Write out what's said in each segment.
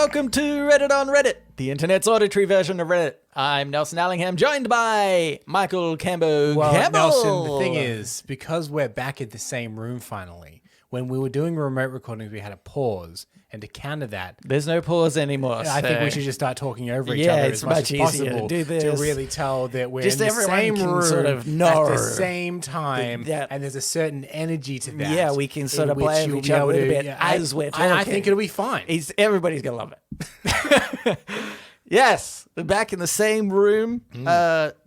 welcome to Reddit on Reddit, the internet's auditory version of Reddit. I'm Nelson Allingham, joined by Michael Cambo. Well, Nelson, the thing is, because we're back in the same room finally, when we were doing remote recordings, we had a pause. And to counter that, there's no pause anymore. I think we should just start talking over each other as much as possible to do this. To really tell that we're just in the same room sort of know at the same time, and there's a certain energy to that. Yeah, we can sort of play with each other a bit as we're talking. I think it'll be fine. Everybody's going to love it. Yes, we're back in the same room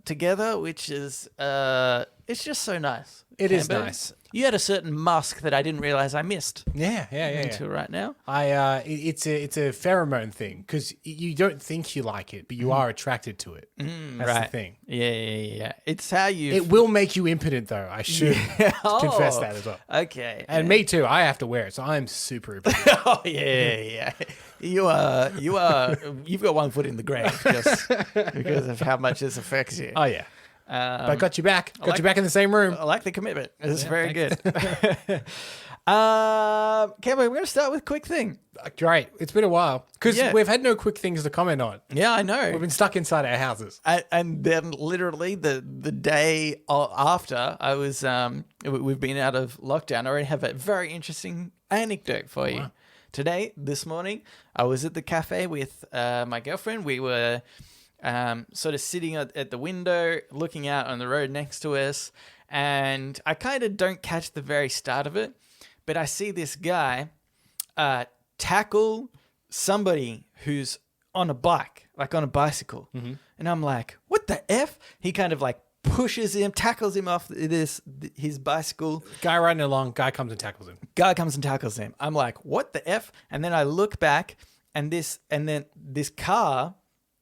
together, which is it's just so nice. It is nice. You had a certain musk that I didn't realize I missed. Yeah. Until right now. It's a pheromone thing because you don't think you like it, but you are attracted to it. That's the thing. Yeah. It's how you. It will make you impotent, though. I should confess that as well. Okay. And me too. I have to wear it, so I'm super impotent. Oh yeah. You are. You've got one foot in the grave just because of how much this affects you. Oh yeah. But I got you back. Got you back in the same room. I like the commitment. It's very good. Cambo, we're going to start with a quick thing. Great. It's been a while because we've had no quick things to comment on. Yeah, I know. We've been stuck inside our houses. And then literally the day after I was, we've been out of lockdown. I already have a very interesting anecdote for you. This morning, I was at the cafe with my girlfriend. We were sort of sitting at the window, looking out on the road next to us. And I kind of don't catch the very start of it, but I see this guy tackle somebody who's on a bike, like on a bicycle. Mm-hmm. And I'm like, what the F? He kind of like pushes him, tackles him off his bicycle. Guy riding along, guy comes and tackles him. I'm like, what the F? And then I look back and then this car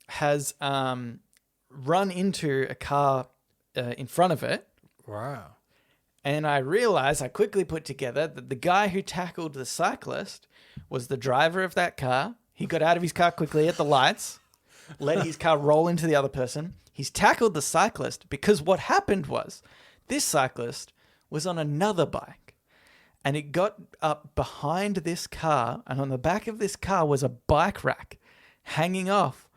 has run into a car in front of it. Wow. And I quickly put together that the guy who tackled the cyclist was the driver of that car. He got out of his car quickly at the lights, let his car roll into the other person. He's tackled the cyclist because what happened was this cyclist was on another bike and it got up behind this car, and on the back of this car was a bike rack hanging off.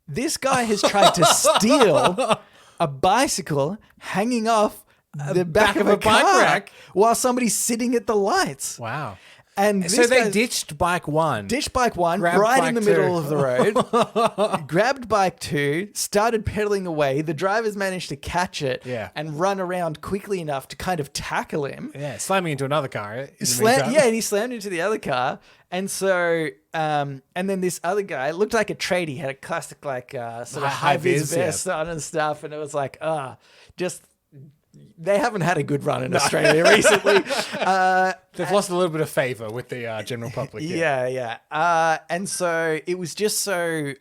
This guy has tried to steal a bicycle hanging off the back of a bike rack while somebody's sitting at the lights. Wow. And so they ditched bike one. Right in the middle of the road. Grabbed bike two, started pedaling away. The drivers managed to catch it and run around quickly enough to kind of tackle him. Yeah, slamming into another car. And he slammed into the other car. And so, and then this other guy looked like a tradie. He had a classic like sort of high-vis vest on and stuff. And it was like, they haven't had a good run in Australia recently. They've lost a little bit of favour with the general public. Yeah. And so it was just so,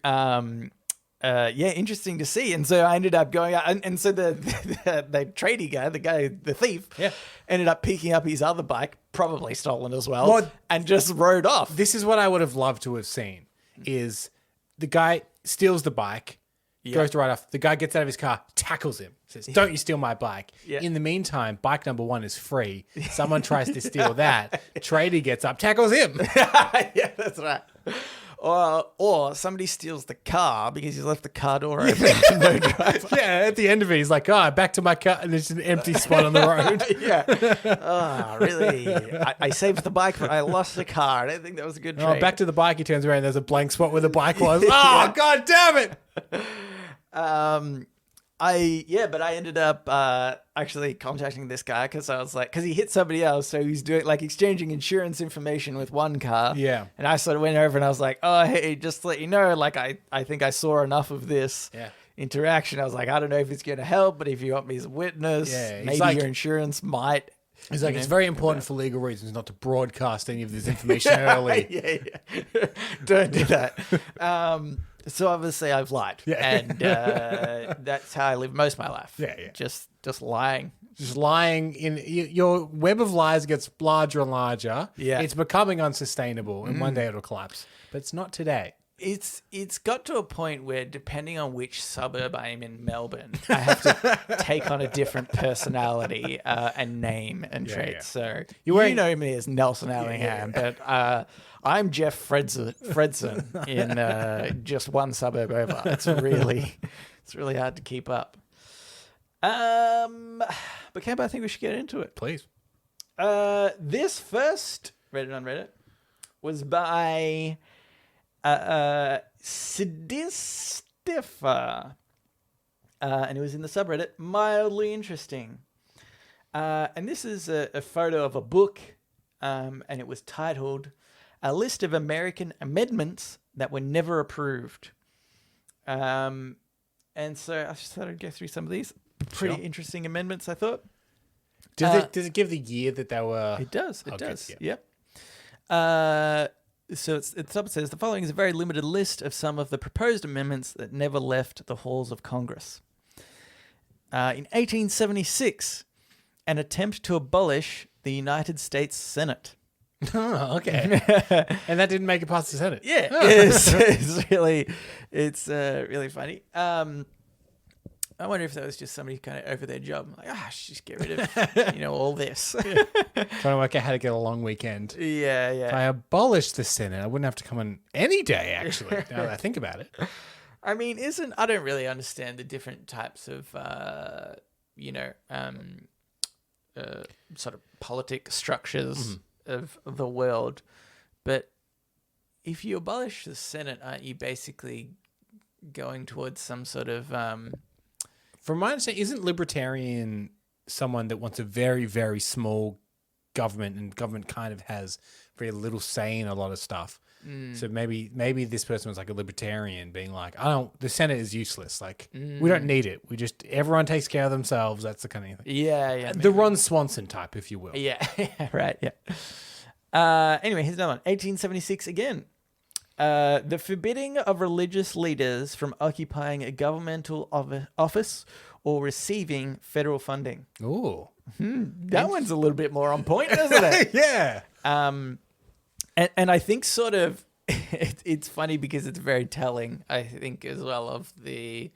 interesting to see. And so I ended up going out. And so the tradie guy, the thief, ended up picking up his other bike, probably stolen as well, and just rode off. This is what I would have loved to have seen, is the guy steals the bike, goes to ride off. The guy gets out of his car, tackles him, says, "Don't you steal my bike." Yeah. In the meantime, bike number one is free. Someone tries to steal that. Tradie gets up, tackles him. Yeah, that's right. Or somebody steals the car because he's left the car door open. No driver. Yeah, at the end of it, he's like, back to my car. And there's an empty spot on the road. Really? I saved the bike, but I lost the car. I don't think that was a good trade. Back to the bike, he turns around, there's a blank spot where the bike was. God damn it. But I ended up actually contacting this guy because I was like, because he hit somebody else, so he's doing like exchanging insurance information with one car. Yeah, and I sort of went over and I was like, oh hey, just to let you know, like I think I saw enough of this interaction. I was like, I don't know if it's going to help, but if you want me as a witness, maybe your insurance might. It's like, it's very important for legal reasons not to broadcast any of this information early. Yeah. Don't do that. So obviously I've lied, and that's how I live most of my life. Yeah. Just lying. Just lying in your web of lies gets larger and larger. Yeah. It's becoming unsustainable, and one day it'll collapse. But it's not today. It's got to a point where, depending on which suburb I am in Melbourne, I have to take on a different personality and name and traits. Yeah. So you know me as Nelson Allingham, but I'm Jeff Fredson in just one suburb over. It's really hard to keep up. But Cambo, I think we should get into it. Please. This first Reddit on Reddit was by Statistic, and it was in the subreddit Mildly Interesting. And this is a photo of a book, and it was titled A List of American Amendments That Were Never Approved. And so I just thought I'd go through some of these pretty interesting amendments, I thought. Does it give the year that they were? It does. It Okay, does. yeah. Yep. So at the top it says, the following is a very limited list of some of the proposed amendments that never left the halls of Congress. In 1876, an attempt to abolish the United States Senate. Oh, okay. And that didn't make it past the Senate. Yeah, Oh. it's really funny. I wonder if that was just somebody kind of over their job. Like, just get rid of, all this. Trying to work out how to get a long weekend. Yeah. If I abolished the Senate, I wouldn't have to come on any day, actually, now that I think about it. I mean, I don't really understand the different types of, sort of politic structures of the world. But if you abolish the Senate, aren't you basically going towards some sort of... From my understanding, isn't libertarian someone that wants a very, very small government, and government kind of has very little say in a lot of stuff? So maybe this person was like a libertarian, being like, the Senate is useless. Like, we don't need it. Everyone takes care of themselves. That's the kind of thing. Yeah. The Ron Swanson type, if you will. Yeah, right, yeah. Anyway, here's another one. 1876 again. The forbidding of religious leaders from occupying a governmental office or receiving federal funding. Ooh. That one's a little bit more on point, isn't it? Yeah. And I think sort of it's funny because it's very telling, I think, as well, of the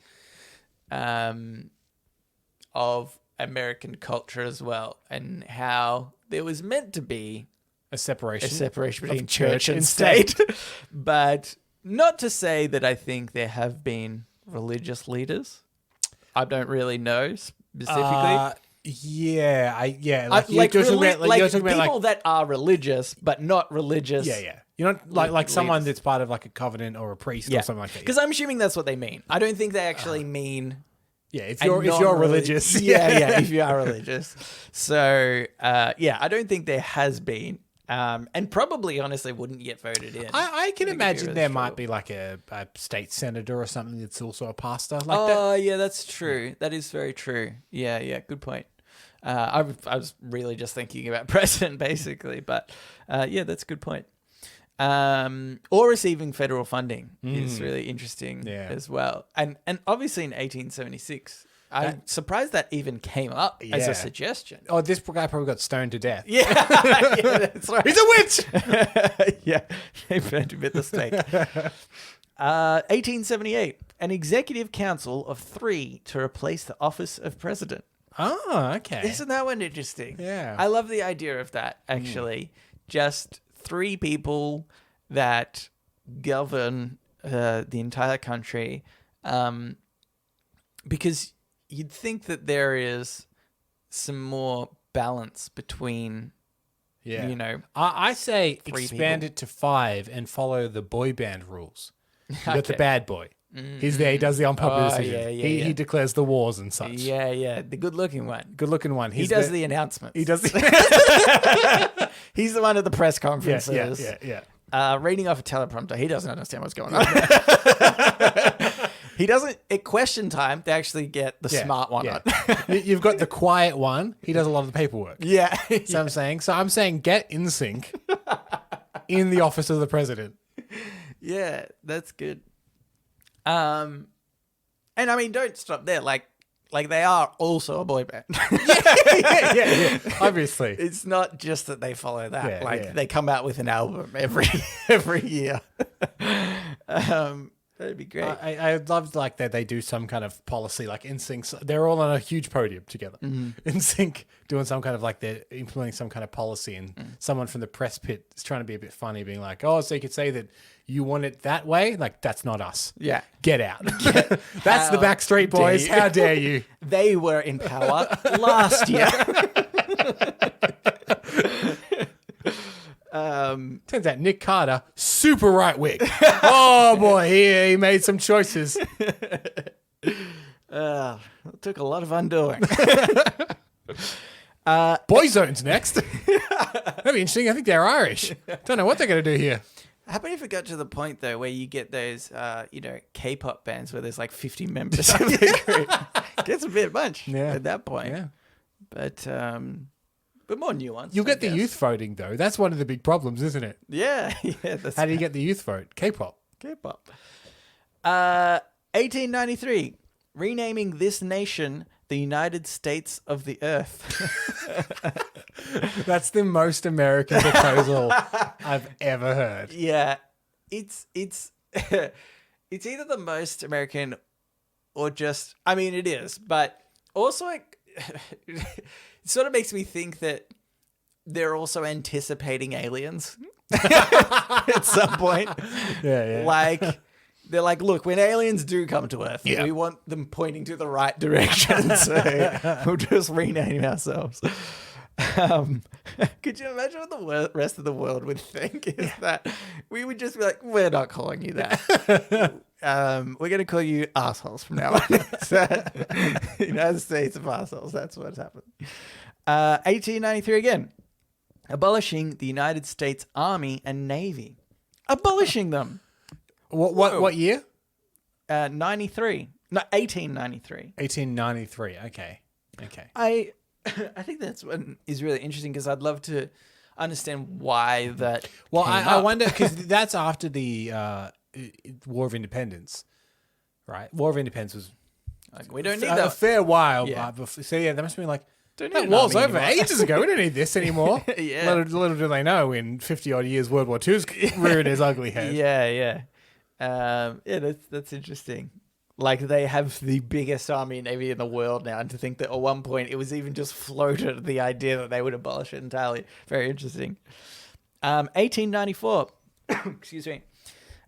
of American culture as well, and how there was meant to be a separation between church and state. But not to say that I think there have been religious leaders. I don't really know specifically. You're like talking about people that are religious but not religious. Yeah. You're not like someone that's part of like a covenant or a priest or something like that. Because I'm assuming that's what they mean. I don't think they actually mean. Yeah, if you're religious. Yeah, if you are religious. So I don't think there has been. And probably, honestly, wouldn't get voted in. I can imagine there might be like a state senator or something that's also a pastor like that. Oh, yeah, that's true. That is very true. Yeah, good point. I was really just thinking about president, basically. But that's a good point. Or receiving federal funding is really interesting as well. And obviously in 1876... I'm surprised that even came up as a suggestion. Oh, this guy probably got stoned to death. Yeah, that's right. He's a witch! Yeah, they burned him at the stake. 1878, an executive council of 3 to replace the office of president. Oh, okay. Isn't that one interesting? Yeah. I love the idea of that, actually. Just 3 people that govern the entire country. Because... you'd think that there is some more balance between, I say 3 expand people. it to 5 and follow the boy band rules. You got the bad boy. He's there. He does the unpopular decision. He declares the wars and such. Yeah. The good-looking one. Good-looking one. He does the announcements. He does He's the one at the press conferences. Yeah. Reading off a teleprompter. He doesn't understand what's going on. He doesn't, at question time, they actually get the smart one on. You've got the quiet one. He does a lot of the paperwork. Yeah. So I'm saying get in sync in the office of the president. Yeah, that's good. And I mean, don't stop there. Like they are also a boy band. Yeah. Obviously. It's not just that they follow that. They come out with an album every year. That'd be great. I love like that they do some kind of policy, like NSYNC. They're all on a huge podium together. NSYNC doing some kind of like they're implementing some kind of policy, and someone from the press pit is trying to be a bit funny, being like, "Oh, so you could say that you want it that way? Like that's not us. Yeah, get out. That's the Backstreet Boys. How dare you? They were in power last year." Turns out Nick Carter, super right wing. Oh boy, he made some choices. It took a lot of undoing. Boyzone's next. That'd be interesting. I think they're Irish. Don't know what they're going to do here. How about if it got to the point though where you get those, K-pop bands where there's like 50 members of the group? Gets a bit much at that point. Yeah, but more nuanced. You'll get the youth voting, though. That's one of the big problems, isn't it? Yeah. How do you get the youth vote? K-pop. 1893. Renaming this nation the United States of the Earth. That's the most American proposal I've ever heard. Yeah. It's it's either the most American or just... I mean, it is. But also... it sort of makes me think that they're also anticipating aliens at some point. Yeah. Like, they're like, look, when aliens do come to Earth, we want them pointing to the right direction. So we'll just rename ourselves. Could you imagine what the rest of the world would think? Is that we would just be like, we're not calling you that. We're going to call you assholes from now on. So, United States of assholes. That's what's happened. 1893 again. Abolishing the United States Army and Navy. Abolishing them. What year? 93. No, 1893. 1893. Okay. I think that's what is really interesting because I'd love to understand why that. Well, I wonder because that's after the War of Independence, right? War of Independence was like, we don't need a fair while. Before, so there must be like that war's over ages ago. We don't need this anymore. Little do they know, in 50 odd years, World War II's reared his ugly head. Yeah. That's interesting. Like they have the biggest army and navy in the world now, and to think that at one point it was even just floated the idea that they would abolish it entirely. Very interesting. 1894. Excuse me.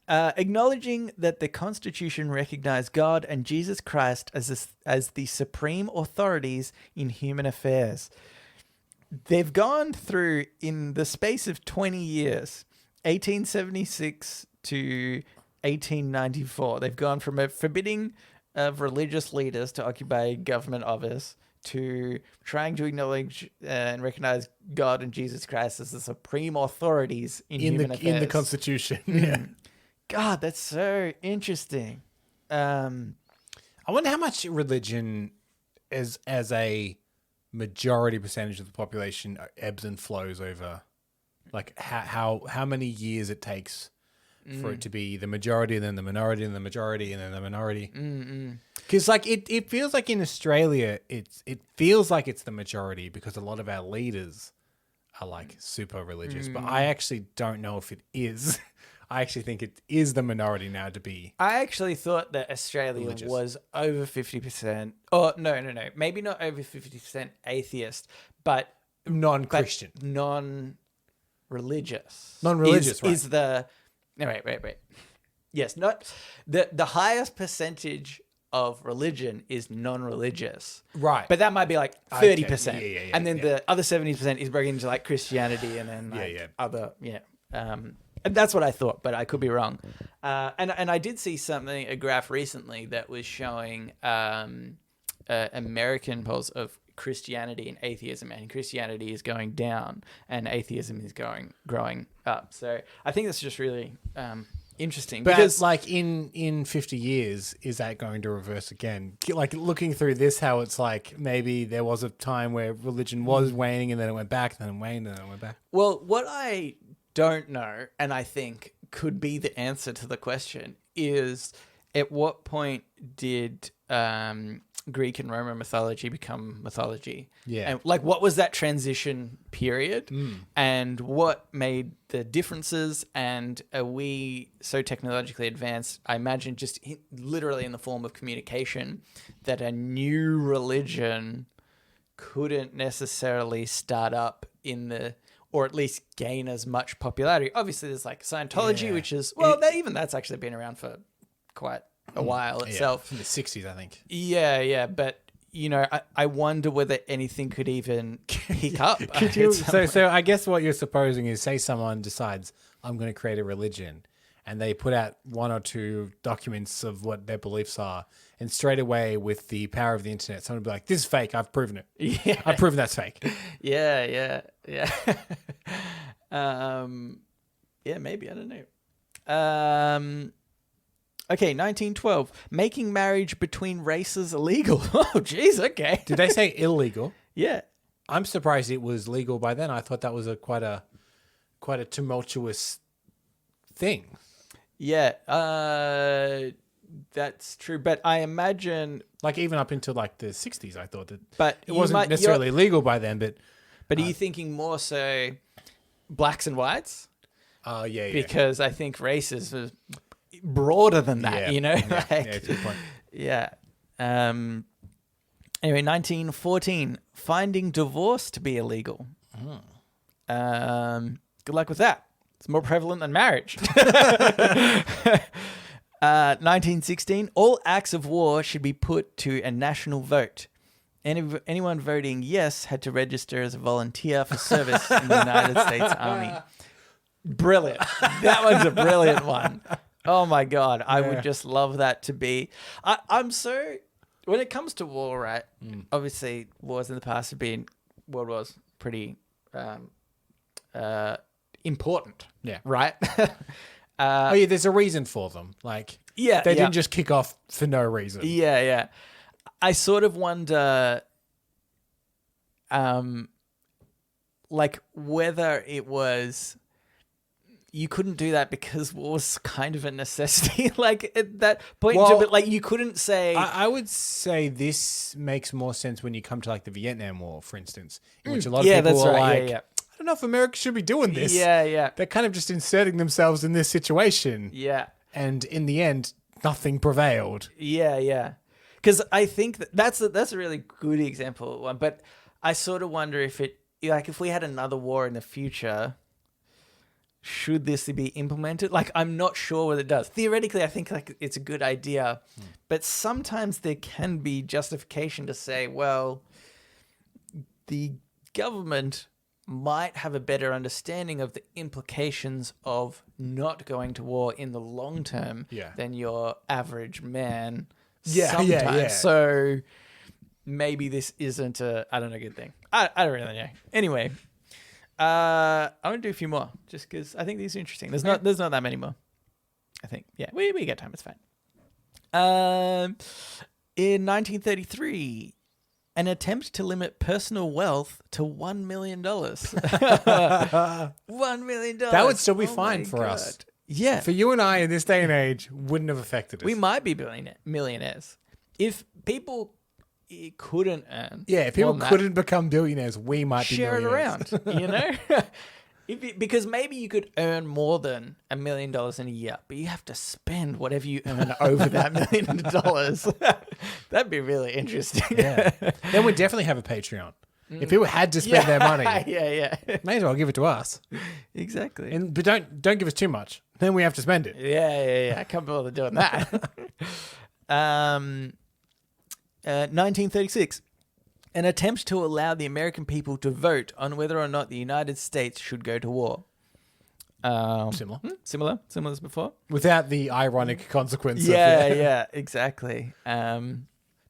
Acknowledging that the Constitution recognized God and Jesus Christ as the supreme authorities in human affairs. They've gone through, in the space of 20 years, 1876 to 1894, they've gone from a forbidding of religious leaders to occupy government office to trying to acknowledge and recognize God and Jesus Christ as the supreme authorities in human affairs. In the Constitution. Yeah. God, that's so interesting. I wonder how much religion as a majority percentage of the population ebbs and flows over, like how many years it takes for it to be the majority, and then the minority, and the majority, and then the minority. Because like it feels like in Australia, it feels like it's the majority because a lot of our leaders are like super religious, but I actually don't know if it is. I actually think it is the minority now to be. I actually thought that Australia was over 50%. Oh, no. Maybe not over 50% atheist, but non-Christian. Non-religious. Non-religious, right. Is the... No, wait. Yes, not... The highest percentage of religion is non-religious. Right. But that might be like 30%. Okay. Yeah, and then the other 70% is breaking into like Christianity and then other... And that's what I thought, but I could be wrong. And I did see a graph recently that was showing American polls of Christianity and atheism, and Christianity is going down and atheism is growing up. So I think that's just really interesting. But because like in 50 years, is that going to reverse again? Like looking through this, how it's like maybe there was a time where religion was waning and then it went back, and then it waned and then it went back. Well, what I don't know, and I think could be the answer to the question, is at what point did the Greek and Roman mythology become mythology? Yeah. And like, what was that transition period? And what made the differences? And are we so technologically advanced? I imagine just literally in the form of communication that a new religion couldn't necessarily start up or at least gain as much popularity. Obviously, there's like Scientology, which is, even that's actually been around for quite a while itself. In the 60s, I think. Yeah. But, I wonder whether anything could even pick up. So I guess what you're supposing is, say someone decides, I'm going to create a religion, and they put out 1 or 2 documents of what their beliefs are, and straight away with the power of the internet, someone would be like, this is fake, I've proven it. Yeah. I've proven that's fake. Yeah. Maybe, I don't know. Okay, 1912. Making marriage between races illegal. Oh, jeez, okay. Did they say illegal? Yeah. I'm surprised it was legal by then. I thought that was quite a tumultuous thing. Yeah, that's true. But I imagine... Like, even up until, like, the 60s, I thought that but it wasn't necessarily legal by then, but... But are you thinking more so blacks and whites? Yeah. Because I think races was broader than that, Yeah, like, that's a good point. Yeah. Anyway, 1914, finding divorce to be illegal. Good luck with that. It's more prevalent than marriage. 1916, all acts of war should be put to a national vote. Anyone voting yes had to register as a volunteer for service in the United States Army. Brilliant. That one's a brilliant one. Oh my God. I would just love that to be. I'm so, when it comes to war, right? Obviously, wars in the past have been, world wars, pretty important. Yeah. Right? There's a reason for them. Like, they didn't just kick off for no reason. Yeah. I sort of wonder, like, whether it was you couldn't do that because war was kind of a necessity. Like, at that point, but like, you couldn't say. I would say this makes more sense when you come to like the Vietnam War, for instance, in which a lot of people are like, I don't know if America should be doing this. Yeah. They're kind of just inserting themselves in this situation. Yeah. And in the end, nothing prevailed. Yeah. Because I think that's a really good example one, but I sort of wonder if if we had another war in the future, should this be implemented? Like, I'm not sure what it does. Theoretically, I think like it's a good idea, but sometimes there can be justification to say, well, the government might have a better understanding of the implications of not going to war in the long term than your average man. Yeah. So maybe this isn't a good thing. I don't really know. Anyway, I want to do a few more just because I think these are interesting. There's not that many more. I think. Yeah, we get time. It's fine. In 1933, an attempt to limit personal wealth to $1 million. $1 million. That would still be fine for us. Yeah. For you and I in this day and age, wouldn't have affected us. We might be millionaires. If people couldn't earn. Yeah, if people couldn't become billionaires, we might be millionaires. Share it around, because maybe you could earn more than $1 million in a year, but you have to spend whatever you earn over that $1 million. That'd be really interesting. Yeah. Then we'd definitely have a Patreon. If people had to spend their money, yeah, may as well give it to us. Exactly. But don't give us too much. Then we have to spend it. Yeah. I can't bother doing that. 1936. An attempt to allow the American people to vote on whether or not the United States should go to war. Similar as before. Without the ironic consequence. Yeah, exactly. Do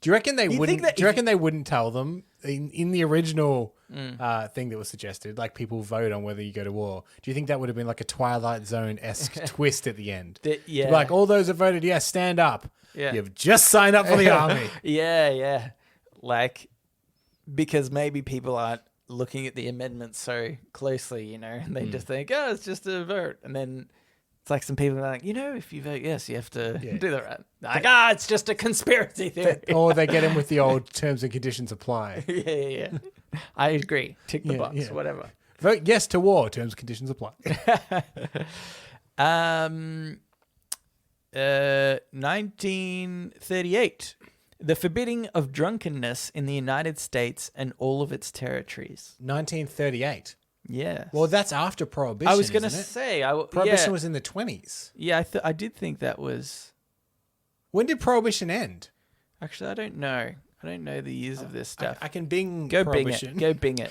you reckon they wouldn't? Do you reckon they wouldn't tell them in the original thing that was suggested? Like, people vote on whether you go to war. Do you think that would have been like a Twilight Zone-esque twist at the end? Like, all those that voted yes, stand up. Yeah. You've just signed up for the army. Yeah. Like, because maybe people aren't looking at the amendments so closely, and they just think, oh, it's just a vote. And then It's like some people are like, if you vote yes, you have to do that right. Like, it's just a conspiracy theory. Or they get in with the old terms and conditions apply. Yeah. I agree. Tick the box, whatever. Vote yes to war, terms and conditions apply. 1938. The forbidding of drunkenness in the United States and all of its territories. 1938. Yes. Well, that's after Prohibition. I was going to say. Prohibition was in the 20s. Yeah, I did think that was. When did Prohibition end? Actually, I don't know. I don't know the years of this stuff. I can bing Prohibition. Go bing it.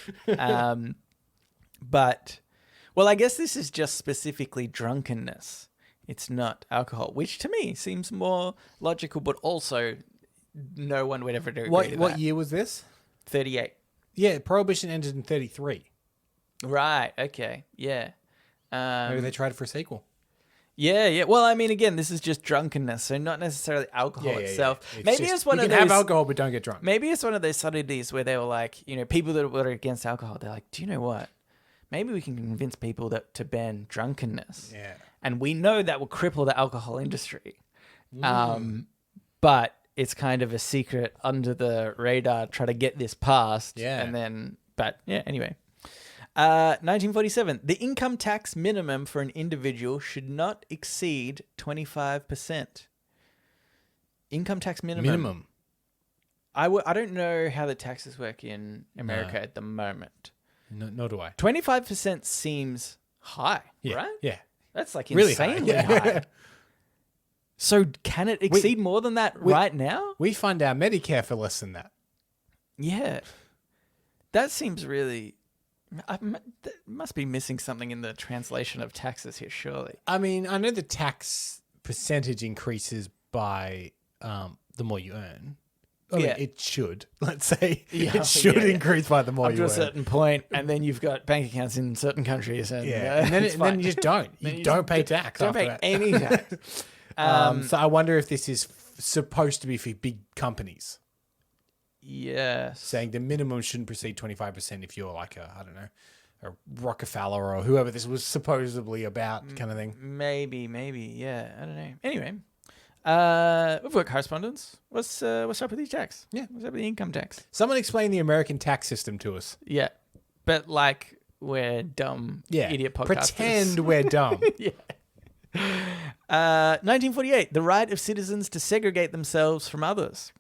But, well, I guess this is just specifically drunkenness. It's not alcohol, which to me seems more logical, but also no one would ever agree with that. What year was this? 38. Yeah, Prohibition ended in 33. Right, okay, yeah. Maybe they tried it for a sequel. Yeah. Well, I mean, again, this is just drunkenness, so not necessarily alcohol itself. Yeah. Maybe it's one of those. You can have alcohol, but don't get drunk. Maybe it's one of those subtleties where they were like, people that were against alcohol, they're like, do you know what? Maybe we can convince people to ban drunkenness. Yeah. And we know that will cripple the alcohol industry. But it's kind of a secret under the radar, try to get this passed. Yeah. And then, anyway. 1947. The income tax minimum for an individual should not exceed 25%. Income tax minimum. I don't know how the taxes work in America at the moment. Nor do I. 25% seems high, right? Yeah. That's like Really insanely high. So can it exceed more than that right now? We fund our Medicare for less than that. Yeah. That seems really... must be missing something in the translation of taxes here, surely. I mean, I know the tax percentage increases by the more you earn. I mean, it should. Let's say it should increase by the more up you to earn. a certain point, and then you've got bank accounts in certain countries, and and then you just don't. You don't pay tax. Don't pay any tax. So I wonder if this is supposed to be for big companies. Yes. Saying the minimum shouldn't precede 25% if you're like a Rockefeller or whoever this was supposedly about kind of thing. Maybe. Yeah, I don't know. Anyway, we've got correspondence. What's up with these tax? Yeah. What's up with the income tax? Someone explain the American tax system to us. Yeah. But like we're dumb idiot podcasters. Pretend we're dumb. Yeah. 1948. The right of citizens to segregate themselves from others.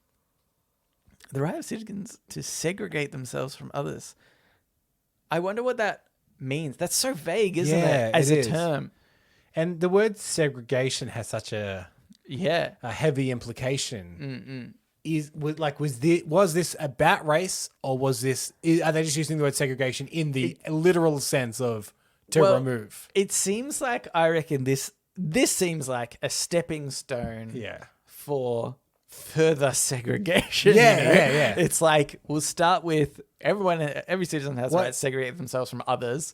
The right of citizens to segregate themselves from others. I wonder what that means. That's so vague, isn't it? As a term. And the word segregation has such a heavy implication. Was this about race, or are they just using the word segregation in the literal sense of remove? It seems like, I reckon this seems like a stepping stone for further segregation. Yeah. It's like, we'll start with every citizen has the right to segregate themselves from others,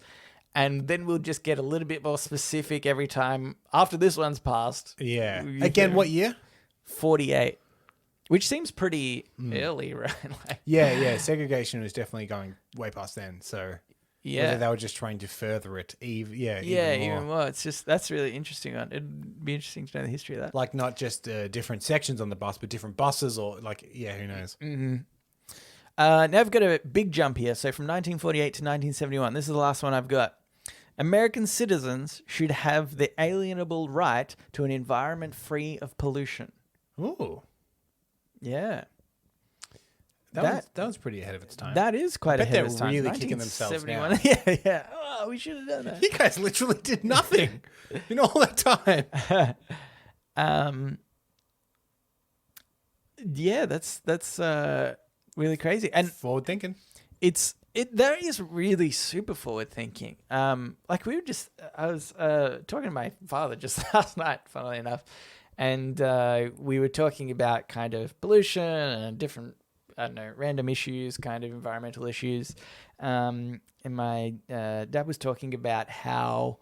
and then we'll just get a little bit more specific every time after this one's passed. Yeah. Again, what year? 48. Which seems pretty early, right? Segregation was definitely going way past then. So whether they were just trying to further it, even more. It's just, that's really interesting. It'd be interesting to know the history of that. Like not just different sections on the bus, but different buses, or who knows? Mm-hmm. Now I've got a big jump here. So from 1948 to 1971, this is the last one I've got. American citizens should have the alienable right to an environment free of pollution. Ooh. Yeah. That was pretty ahead of its time. That is quite ahead of its time. They're really kicking themselves now. Yeah. Oh, we should have done that. You guys literally did nothing in all that time. That's really crazy. And forward thinking. That is really super forward thinking. I was talking to my father just last night, funnily enough, and we were talking about kind of pollution and different, random issues, kind of environmental issues. And my dad was talking about how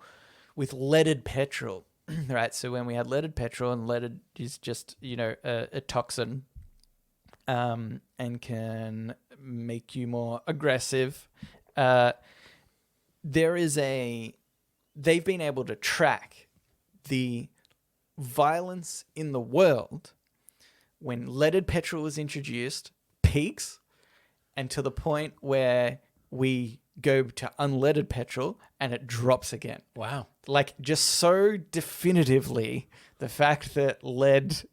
with leaded petrol, right? So when we had leaded petrol, and leaded is just, a toxin, and can make you more aggressive. They've been able to track the violence in the world when leaded petrol was introduced peaks, and to the point where we go to unleaded petrol and it drops again. Wow. Like, just so definitively, the fact that lead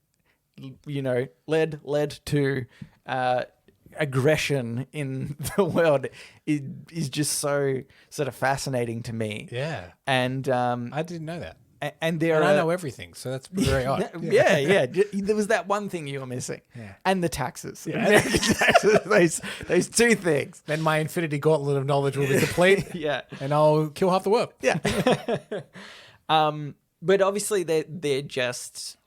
led to aggression in the world is just so sort of fascinating to me. Yeah. And I didn't know that. And I know everything, so that's very odd. Yeah. There was that one thing you were missing. Yeah. And the taxes. Yeah. American taxes. Those two things. Then my infinity gauntlet of knowledge will be complete. Yeah. And I'll kill half the world. Yeah. But obviously they're just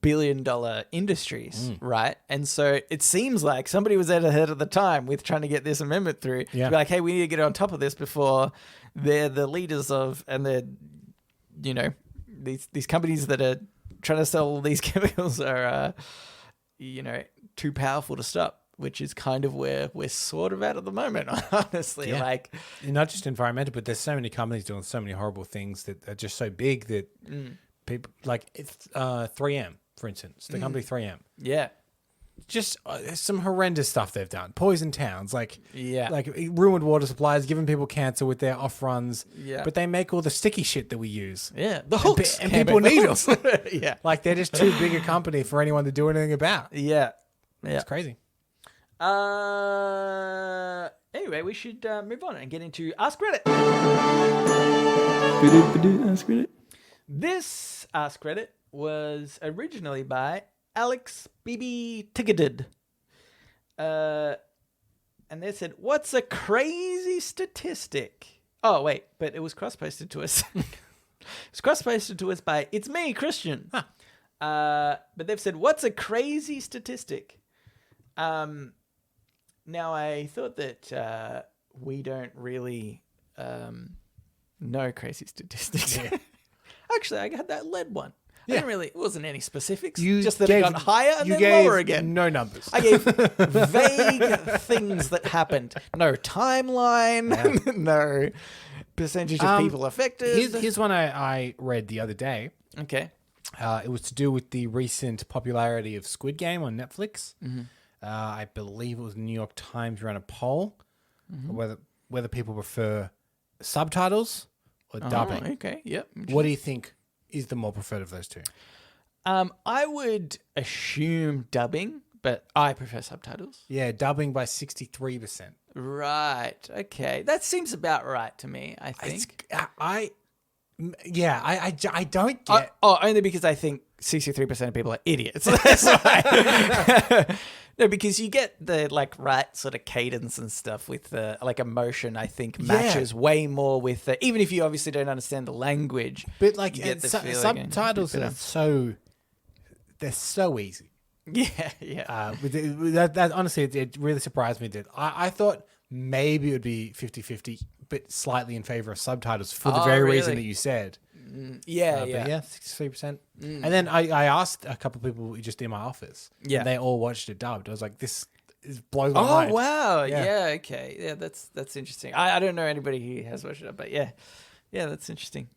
billion-dollar industries, right? And so it seems like somebody was ahead of the time with trying to get this amendment through. Yeah. To be like, hey, we need to get on top of this before they're the leaders of, and they're, these companies that are trying to sell these chemicals are, too powerful to stop, which is kind of where we're sort of at the moment, honestly. Yeah. Like, not just environmental, but there's so many companies doing so many horrible things that are just so big that people, like it's 3M, for instance, the company 3M. yeah. Just some horrendous stuff they've done. Poison towns, like ruined water supplies, giving people cancer with their off runs. Yeah. But they make all the sticky shit that we use. Yeah. The hooks. And people need them. Yeah. Like they're just too big a company for anyone to do anything about. Yeah. It's crazy. Anyway, we should move on and get into Ask Reddit. Ask Reddit. This Ask Reddit was originally by Alex BB Ticketed. And they said, what's a crazy statistic? Oh, wait, but it was cross-posted to us. It's cross-posted to us by It's Me, Christian. Huh. But they've said, what's a crazy statistic? Now, I thought that we don't really know crazy statistics. Yeah. Actually, I got that lead one. Yeah. It wasn't any specifics. Just that it got higher and then lower again. No numbers. I gave vague things that happened. No timeline, no percentage of people affected. Here's one I read the other day. Okay. It was to do with the recent popularity of Squid Game on Netflix. Mm-hmm. I believe it was the New York Times ran a poll whether people prefer subtitles or dubbing. Okay, yep. What do you think is the more preferred of those two? I would assume dubbing, but I prefer subtitles. Yeah, dubbing by 63%. Right. Okay. That seems about right to me, I think. I don't get... only because I think 63% of people are idiots. That's why. No, because you get the right sort of cadence and stuff with the emotion. I think matches way more with even if you obviously don't understand the language. But you get the subtitles are they're so easy. Yeah. That honestly, it really surprised me that I thought maybe it would be 50-50, but slightly in favor of subtitles for the very reason that you said. Yeah. 63%. And then I asked a couple of people just in my office. Yeah. And they all watched it dubbed. I was like, this blows my mind. Oh, wow. Yeah, okay. Yeah, that's interesting. I don't know anybody who has watched it, but yeah, that's interesting.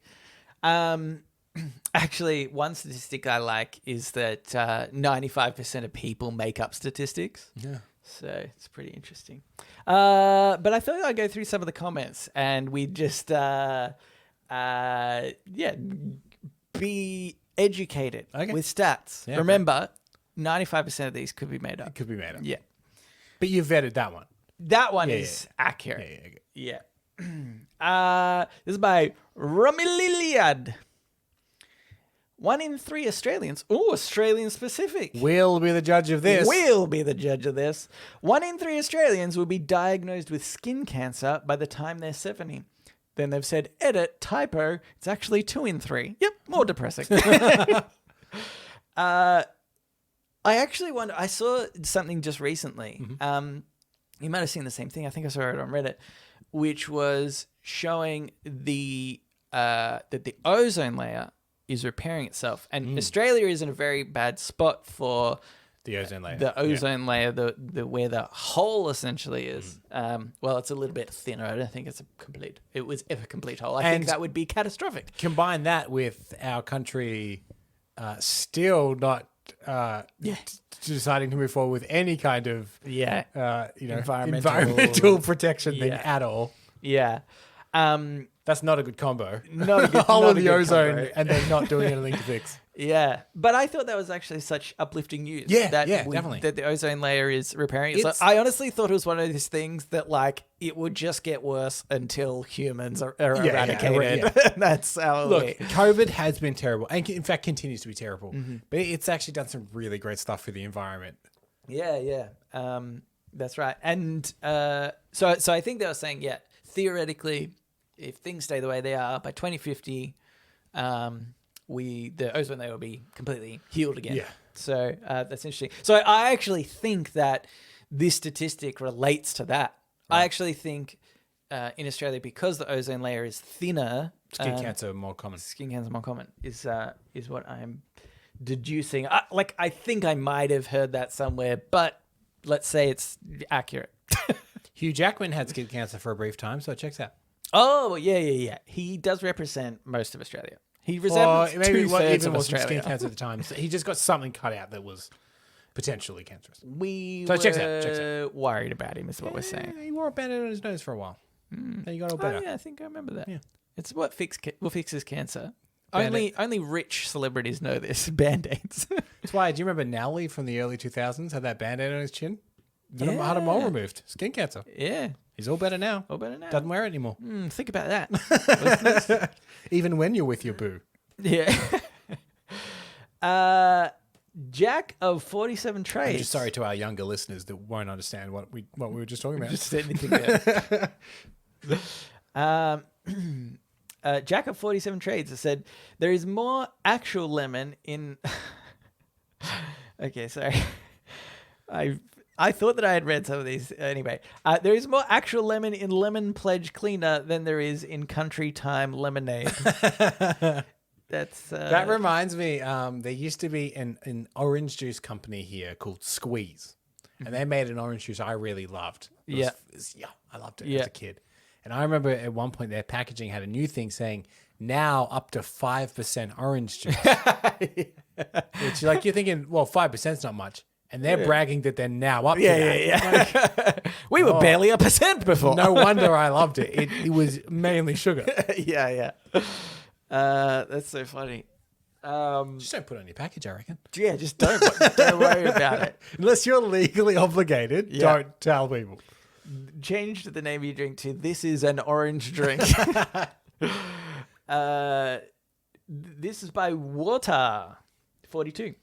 Actually, one statistic I like is that 95% of people make up statistics. Yeah. So it's pretty interesting. But I thought I'd go through some of the comments and we just... be educated with stats. Yeah, remember, 95% of these could be made up. It could be made up. Yeah. But you vetted that one. That one is accurate. Yeah. This is by Romililiad. 1 in 3 Australians. Oh, Australian specific. We'll be the judge of this. 1 in 3 Australians will be diagnosed with skin cancer by the time they're 70. Then they've said, edit, typo, it's actually 2 in 3. Yep, more depressing. I actually wonder, I saw something just recently. Mm-hmm. You might have seen the same thing. I think I saw it on Reddit, which was showing that the ozone layer is repairing itself. And Australia is in a very bad spot for The ozone layer. The ozone layer, the where the hole essentially is. Well, it's a little bit thinner. I don't think it was ever complete hole. I think that would be catastrophic. Combine that with our country still not deciding to move forward with any kind of environmental protection thing at all. Yeah. That's not a good combo. Not a good hole not in a the good ozone combo. and then not doing anything to fix. Yeah, but I thought that was actually such uplifting news. Yeah, that definitely. That the ozone layer is repairing. I honestly thought it was one of these things that like it would just get worse until humans are eradicated. Yeah. That's how. Look, COVID has been terrible, and in fact continues to be terrible. But it's actually done some really great stuff for the environment. Yeah. That's right. And so I think they were saying, theoretically, if things stay the way they are by 2050. The ozone layer will be completely healed again. Yeah. So that's interesting. So I actually think that this statistic relates to that. Right. I actually think in Australia, because the ozone layer is thinner, skin cancer more common. Skin cancer more common is what I'm deducing. I think I might have heard that somewhere, but let's say it's accurate. Hugh Jackman had skin cancer for a brief time, so it checks out. Oh yeah. He does represent most of Australia. He resembles two-thirds of Australia. Skin cancer at the time. So he just got something cut out that was potentially cancerous. We so were checks out. Worried about him is what we're saying. He wore a band-aid on his nose for a while. Then he got all better. Oh, yeah, I think I remember that. Yeah. It's what fixes cancer. Band-aid. Only rich celebrities know this. Band-aids. That's why, do you remember Nally from the early 2000s had that band-aid on his chin? Had a mole removed. Skin cancer. Yeah. He's all better now. Doesn't wear it anymore. Think about that. Even when you're with your boo. Yeah. Jack of 47 trades. I'm just sorry to our younger listeners that won't understand what we were just talking about. Just anything there. Jack of 47 trades has said there is more actual lemon in. Okay, sorry. I thought that I had read some of these. Anyway, there is more actual lemon in Lemon Pledge Cleaner than there is in Country Time Lemonade. That reminds me. There used to be an orange juice company here called Squeeze, and they made an orange juice I really loved. I loved it as a kid. And I remember at one point their packaging had a new thing saying now up to 5% orange juice, which you're thinking, well, 5%'s not much. And they're bragging that they're now up to that. Yeah. We were barely 1% before. No wonder I loved it. It was mainly sugar. Yeah. That's so funny. Just don't put it on your package, I reckon. Yeah, just don't worry about it. Unless you're legally obligated, don't tell people. Change the name of your drink to "This is an orange drink." This is by Water 42.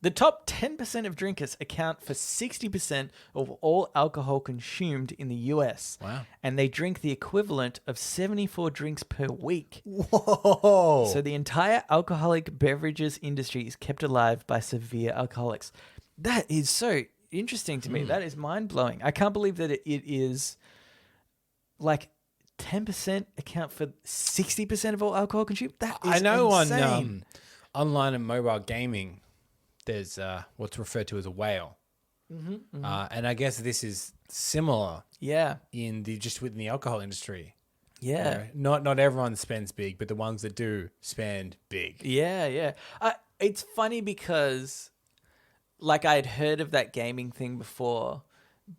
The top 10% of drinkers account for 60% of all alcohol consumed in the US. Wow. And they drink the equivalent of 74 drinks per week. Whoa. So the entire alcoholic beverages industry is kept alive by severe alcoholics. That is so interesting to me. That is mind-blowing. I can't believe that it is like 10% account for 60% of all alcohol consumed. That is insane. On online and mobile gaming, there's what's referred to as a whale. And I guess this is similar within the alcohol industry. Yeah. Not everyone spends big, but the ones that do spend big. Yeah. It's funny because like I'd heard of that gaming thing before,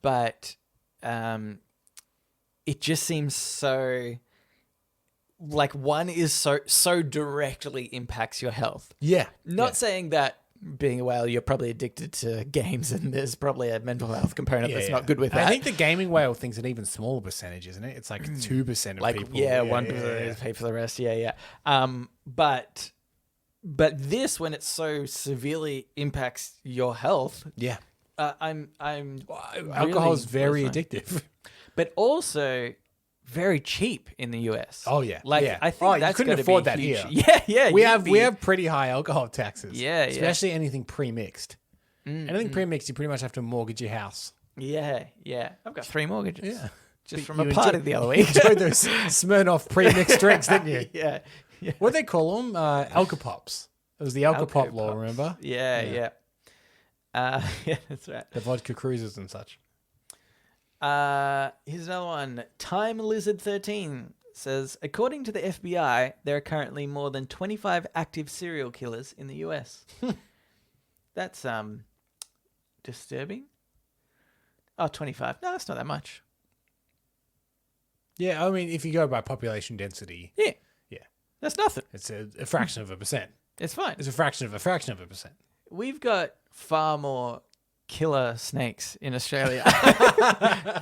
but it just seems so like one is so directly impacts your health. Yeah. Not saying that being a whale, you're probably addicted to games and there's probably a mental health component that's not good with that. I think the gaming whale thing's an even smaller percentage, isn't it? It's like 2% of people. Yeah, 1% is pay for the rest. Yeah. But this, when it so severely impacts your health, alcohol is very addictive, but also very cheap in the US. Oh yeah, I think that's you couldn't afford that huge. here. Yeah. We have pretty high alcohol taxes. Yeah, especially anything pre-mixed. Anything pre-mixed, you pretty much have to mortgage your house. Yeah. I've got 3 mortgages. Yeah, just from a party the other week. You enjoyed those Smirnoff pre-mixed drinks, didn't you? Yeah. What do they call them? Alcopops. It was the Alcopop law, remember? Yeah. Yeah, that's right. The vodka cruises and such. Here's another one. Time Lizard 13 says, according to the FBI, there are currently more than 25 active serial killers in the US. That's disturbing. Oh, 25. No, that's not that much. Yeah, I mean, if you go by population density, Yeah. yeah, That's nothing. it's a fraction of a percent. It's fine. It's a fraction of a percent. We've got far more killer snakes in Australia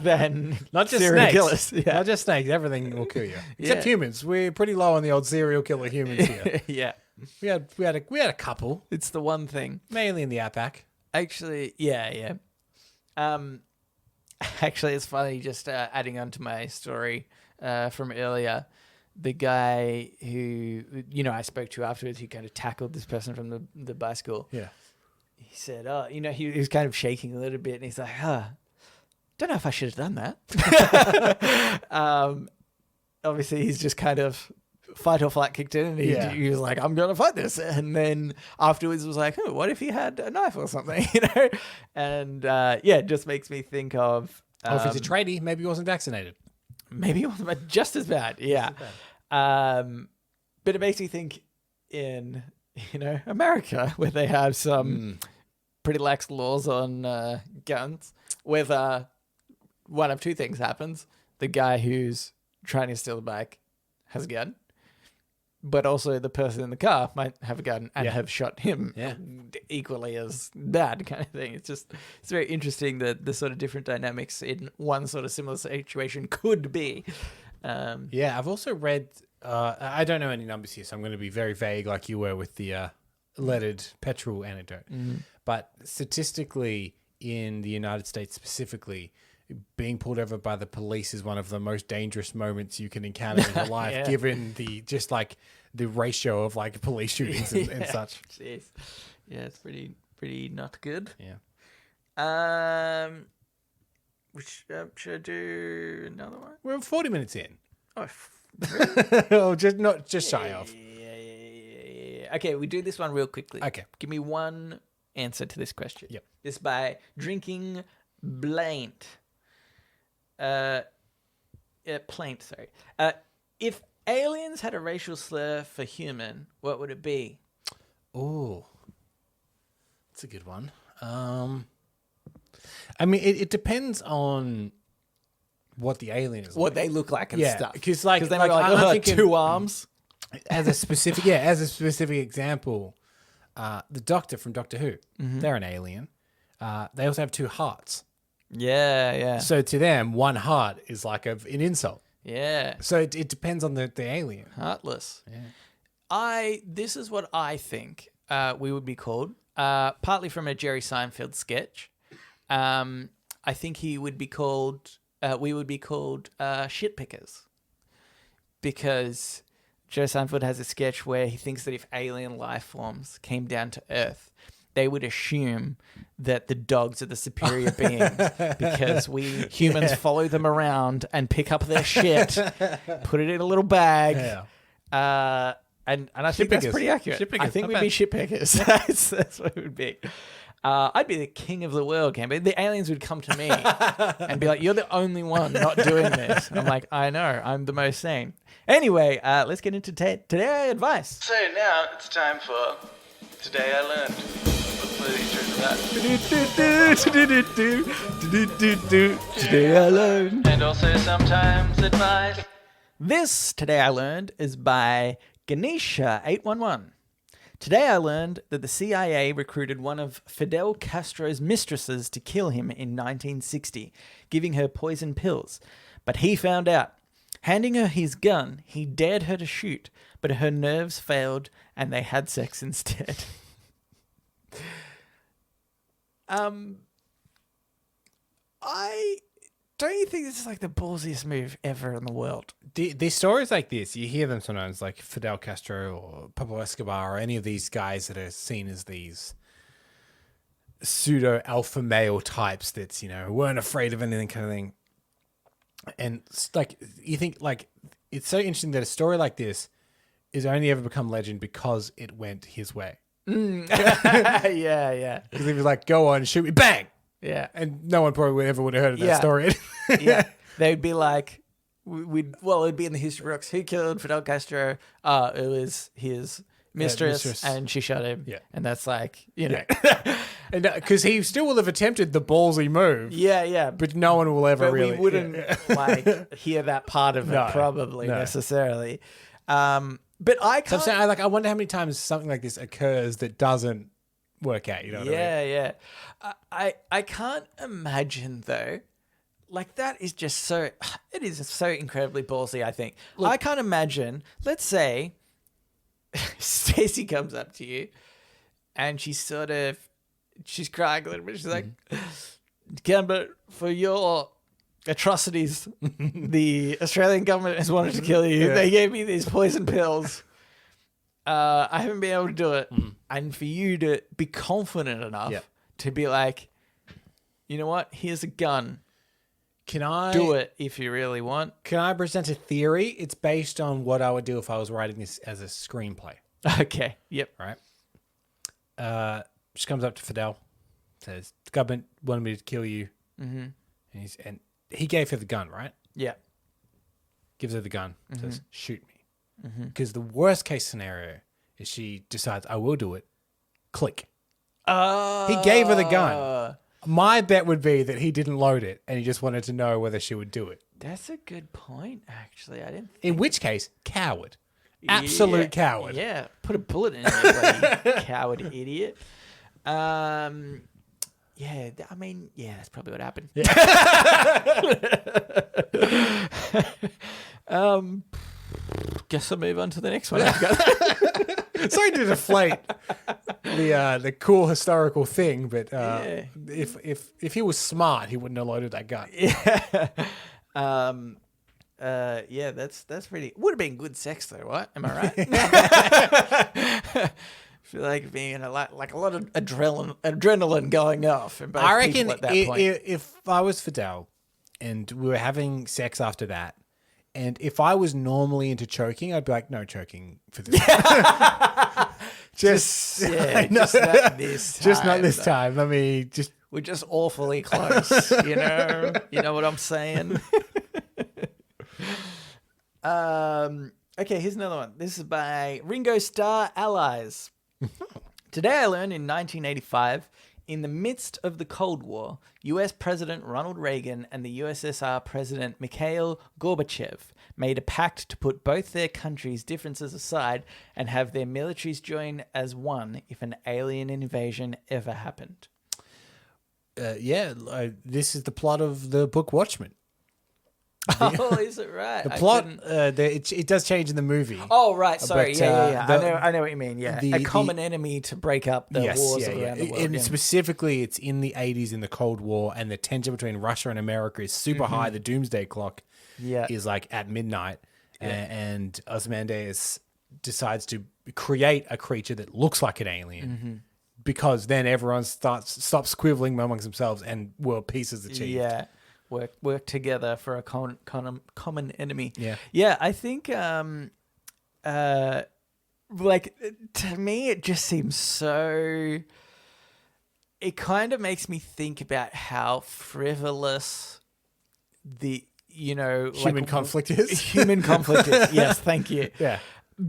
than Not just serial snakes. killers. Yeah. Not just snakes. Everything will kill you. Except Yeah. humans. We're pretty low on the old serial killer humans here. Yeah. We had a couple, It's the one thing. mainly in the outback. Actually, yeah. Actually, it's funny, just adding on to my story from earlier. The guy who, I spoke to afterwards, he kind of tackled this person from the bicycle. Yeah. He said, he was kind of shaking a little bit, and he's like, don't know if I should have done that. Obviously, he's just kind of fight or flight kicked in, and he was like, I'm going to fight this. And then afterwards was like, what if he had a knife or something, And it just makes me think of... Or if he's a tradie, maybe he wasn't vaccinated. Maybe it wasn't just as bad, yeah. But it makes me think in, America, where they have some pretty lax laws on guns, whether one of two things happens. The guy who's trying to steal the bike has a gun, but also the person in the car might have a gun and have shot him equally as bad, kind of thing. It's very interesting that the sort of different dynamics in one sort of similar situation could be. I've also read, I don't know any numbers here, so I'm going to be very vague like you were with the leaded petrol anecdote. But statistically, in the United States specifically, being pulled over by the police is one of the most dangerous moments you can encounter in your life, given the ratio of police shootings and such. Jeez. Yeah, it's pretty not good. Yeah. Which should I do another one? We're 40 minutes in. Oh, Oh, just shy of. Yeah. Okay, we do this one real quickly. Okay. Give me one answer to this question. Yep. This by Drinking Blaint. Plaint, sorry. If aliens had a racial slur for human, what would it be? Oh, that's a good one. I mean, it depends on what the alien is. What they look like and stuff. Because they might I'm thinking, 2 arms. As a specific example, the Doctor from Doctor Who, they're an alien. They also have 2 hearts. Yeah. So to them, 1 heart is like an insult. Yeah. So it depends on the alien. Heartless. Yeah. This is what I think we would be called. Partly from a Jerry Seinfeld sketch. I think he would be called. We would be called shit pickers, because Jerry Seinfeld has a sketch where he thinks that if alien life forms came down to Earth, they would assume that the dogs are the superior beings, because we humans follow them around and pick up their shit, put it in a little bag. Yeah. And I think that's pretty accurate. I think we'd be shit pickers. That's what it would be. I'd be the king of the world, Cambo. The aliens would come to me and be like, you're the only one not doing this. I'm like, I know. I'm the most sane. Anyway, let's get into Today Advice. So now it's time for Today I Learned. Today I Learned. And also sometimes advice. This Today I Learned is by Ganesha811. Today I learned that the CIA recruited one of Fidel Castro's mistresses to kill him in 1960, giving her poison pills. But he found out. Handing her his gun, he dared her to shoot, but her nerves failed and they had sex instead. Don't you think this is like the ballsiest move ever in the world? The stories like this, you hear them sometimes, like Fidel Castro or Pablo Escobar or any of these guys that are seen as these pseudo alpha male types that, weren't afraid of anything kind of thing. And you think it's so interesting that a story like this is only ever become legend because it went his way. Yeah. Because he was like, go on, shoot me, bang. Yeah. And no one probably ever would have heard of that Yeah. story. Yeah. They'd be like, it'd be in the history books. Who killed Fidel Castro? It was his mistress, and she shot him. Yeah. And that's like, you know. And because he still will have attempted the ballsy move. Yeah. But no one will ever But really. we wouldn't like hear that part of it probably necessarily. But I can't. So I'm saying, I wonder how many times something like this occurs that doesn't work out. You know what I mean? Yeah. I can't imagine though. Like that is just so. It is so incredibly ballsy. I think. Look, I can't imagine. Let's say Stacey comes up to you, and she's crying a little bit. She's like, "Cambo, for your atrocities, the Australian government has wanted to kill you. They gave me these poison pills. I haven't been able to do it. And for you to be confident enough to be like, you know what? Here's a gun. Can I do it if you really want? Can I present a theory? It's based on what I would do if I was writing this as a screenplay. Okay. Yep. Right. She comes up to Fidel, says, "The government wanted me to kill you." Mm-hmm. And he gave her the gun, right? Yeah. Gives her the gun, says, "Shoot me." Because the worst case scenario is she decides, "I will do it." Click. He gave her the gun. My bet would be that he didn't load it and he just wanted to know whether she would do it. That's a good point, actually. I didn't. In which case, coward. Absolute coward. Yeah. Put a bullet in you, bloody coward idiot. Yeah, I mean, that's probably what happened. Yeah. Guess I'll move on to the next one. Sorry to deflate the cool historical thing, but if he was smart, he wouldn't have loaded that gun. Yeah. That's pretty. Would have been good sex though, right? Am I right? I feel like being a lot of adrenaline going off. In both I reckon at that point. If I was Fidel and we were having sex after that, and if I was normally into choking, I'd be like, no choking for this. just not this time. Just not this time. Let me just. We're just awfully close, you know. You know what I'm saying? Okay, here's another one. This is by Ringo Starr Allies. Today I learned in 1985, in the midst of the Cold War, US President Ronald Reagan and the USSR President Mikhail Gorbachev made a pact to put both their countries' differences aside and have their militaries join as one if an alien invasion ever happened. This is the plot of the book Watchmen. Oh, is it right? The plot, it does change in the movie. Oh, right. Sorry. I know what you mean. Yeah. A common enemy to break up the wars around the world. And specifically, it's in the 80s in the Cold War, and the tension between Russia and America is super high. The doomsday clock is like at midnight. And Ozymandias decides to create a creature that looks like an alien because then everyone stops squibbling amongst themselves and world peace is achieved. Yeah. Work together for a common enemy. Yeah. I think to me it just seems so. It kind of makes me think about how frivolous human conflict is. Human conflict is. Yes, thank you. Yeah,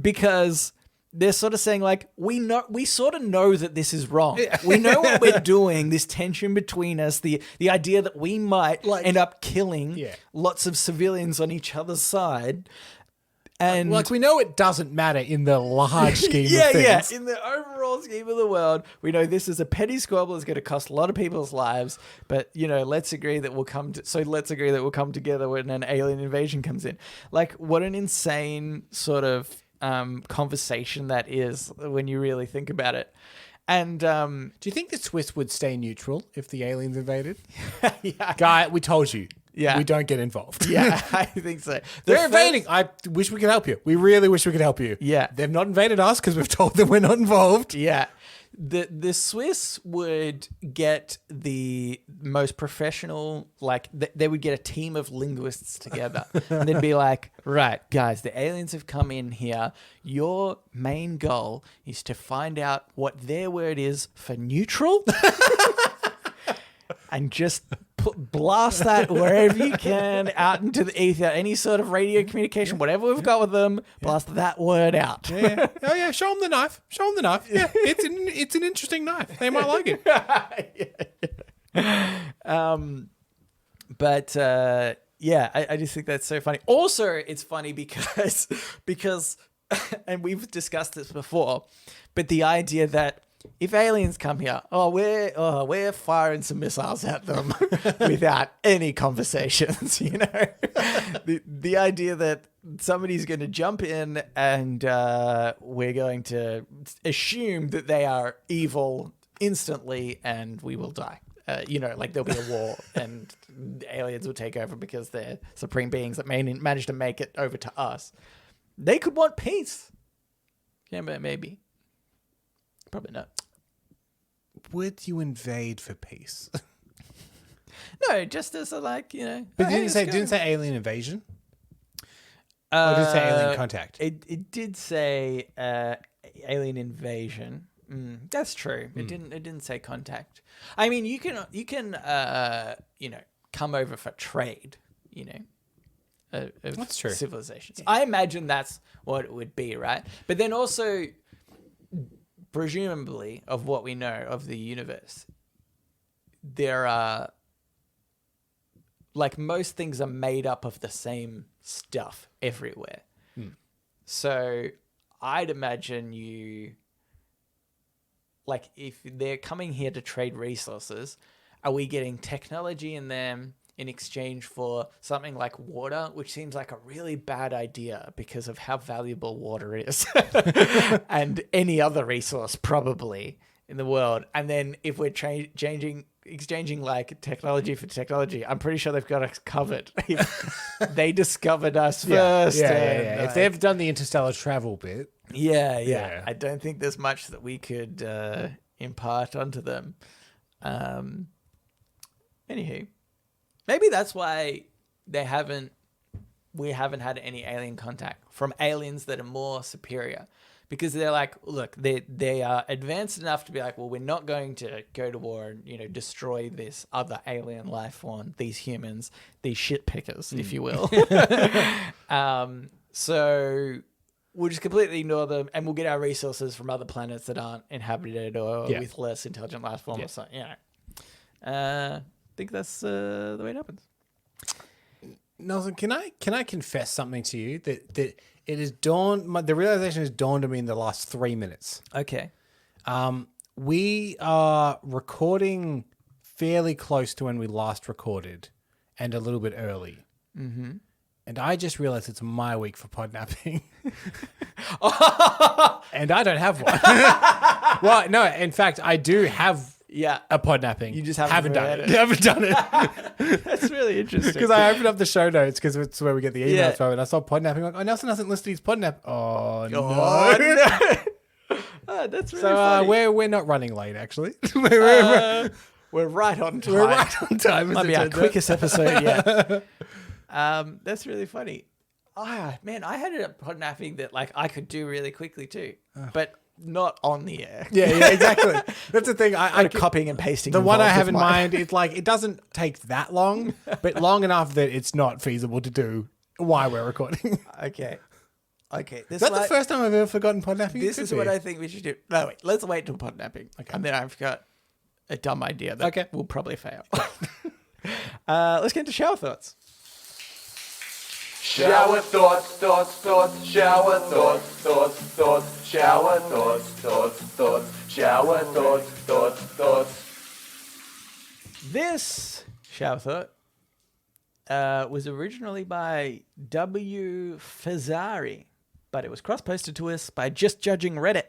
because they're sort of saying like, we sort of know that this is wrong. We know what we're doing, this tension between us, the idea that we might end up killing lots of civilians on each other's side. And we know it doesn't matter in the large scheme of things. In the overall scheme of the world, we know this is a petty squabble. It's going to cost a lot of people's lives, but let's agree that we'll come together when an alien invasion comes in. Like, what an insane sort of conversation that is when you really think about it. And do you think the Swiss would stay neutral if the aliens invaded? Guy, we told you. Yeah. We don't get involved. Yeah, I think so. They're invading. I wish we could help you. We really wish we could help you. Yeah. They've not invaded us because we've told them we're not involved. Yeah. The Swiss would get the most professional, like they would get a team of linguists together, and they'd be like, "Right, guys, the aliens have come in here. Your main goal is to find out what their word is for neutral, and just blast that wherever you can out into the ether. Any sort of radio communication, whatever we've got with them, blast that word out." Yeah. Oh yeah, show them the knife. Show them the knife. Yeah, it's an interesting knife. They might like it. But yeah, I just think that's so funny. Also, it's funny because, and we've discussed this before, but the idea that if aliens come here, we're firing some missiles at them without any conversations, you know? The idea that somebody's going to jump in and we're going to assume that they are evil instantly and we will die. You know, like there'll be a war and aliens will take over because they're supreme beings that may manage to make it over to us. They could want peace. Yeah, maybe. Probably not. Would you invade for peace? No, just as a, like, you know. But didn't say alien invasion? Or did it say alien contact? It did say alien invasion. That's true. It didn't say contact. I mean, you can you know, come over for trade, you know. That's true. Civilizations. Yeah. I imagine that's what it would be, right? But then also, presumably, of what we know of the universe, there are, like, most things are made up of the same stuff everywhere. So I'd imagine like, if they're coming here to trade resources, are we getting technology in them in exchange for something like water, which seems like a really bad idea because of how valuable water is and any other resource probably in the world. And then if we're exchanging like technology for technology, I'm pretty sure they've got us covered. They discovered us first. Yeah. If they've done the interstellar travel bit. Yeah. I don't think there's much that we could impart onto them. Anywho. Maybe that's why we haven't had any alien contact from aliens that are more superior, because they're like, look, they are advanced enough to be like, well, we're not going to go to war and, you know, destroy this other alien life form, these humans, these shit pickers, if you will. So we'll just completely ignore them and we'll get our resources from other planets that aren't inhabited or with less intelligent life form or something, you know. I think that's the way it happens. Nelson, can I confess something to you that it has dawned? The realization has dawned on me in the last 3 minutes. Okay. We are recording fairly close to when we last recorded, and a little bit early. Mm-hmm. And I just realized it's my week for podnapping. And I don't have one. Well, no, in fact, I do have a podnapping. You just haven't done it. Haven't done it. That's really interesting. Because I opened up the show notes because it's where we get the emails from, and I saw podnapping. Like, oh, Nelson hasn't listed his podnap. Oh, no. Oh, that's really funny. We're not running late, actually. We're right on time. We're right on time. Might be our quickest episode yet. That's really funny. Man, I had a podnapping that like I could do really quickly too, but not on the air. Yeah, exactly. That's the thing. I copying and pasting. The one I have in mind, it's like it doesn't take that long, but long enough that it's not feasible to do while we're recording. Okay. Is that the first time I've ever forgotten podnapping? This is what I think we should do. No, wait. Let's wait till podnapping. Okay. And then I've got a dumb idea that will probably fail. Let's get into shower thoughts. Shower thoughts, shower thoughts, shower thoughts, shower thoughts. This shower thought was originally by W. Fazari, but it was cross-posted to us by Just Judging Reddit.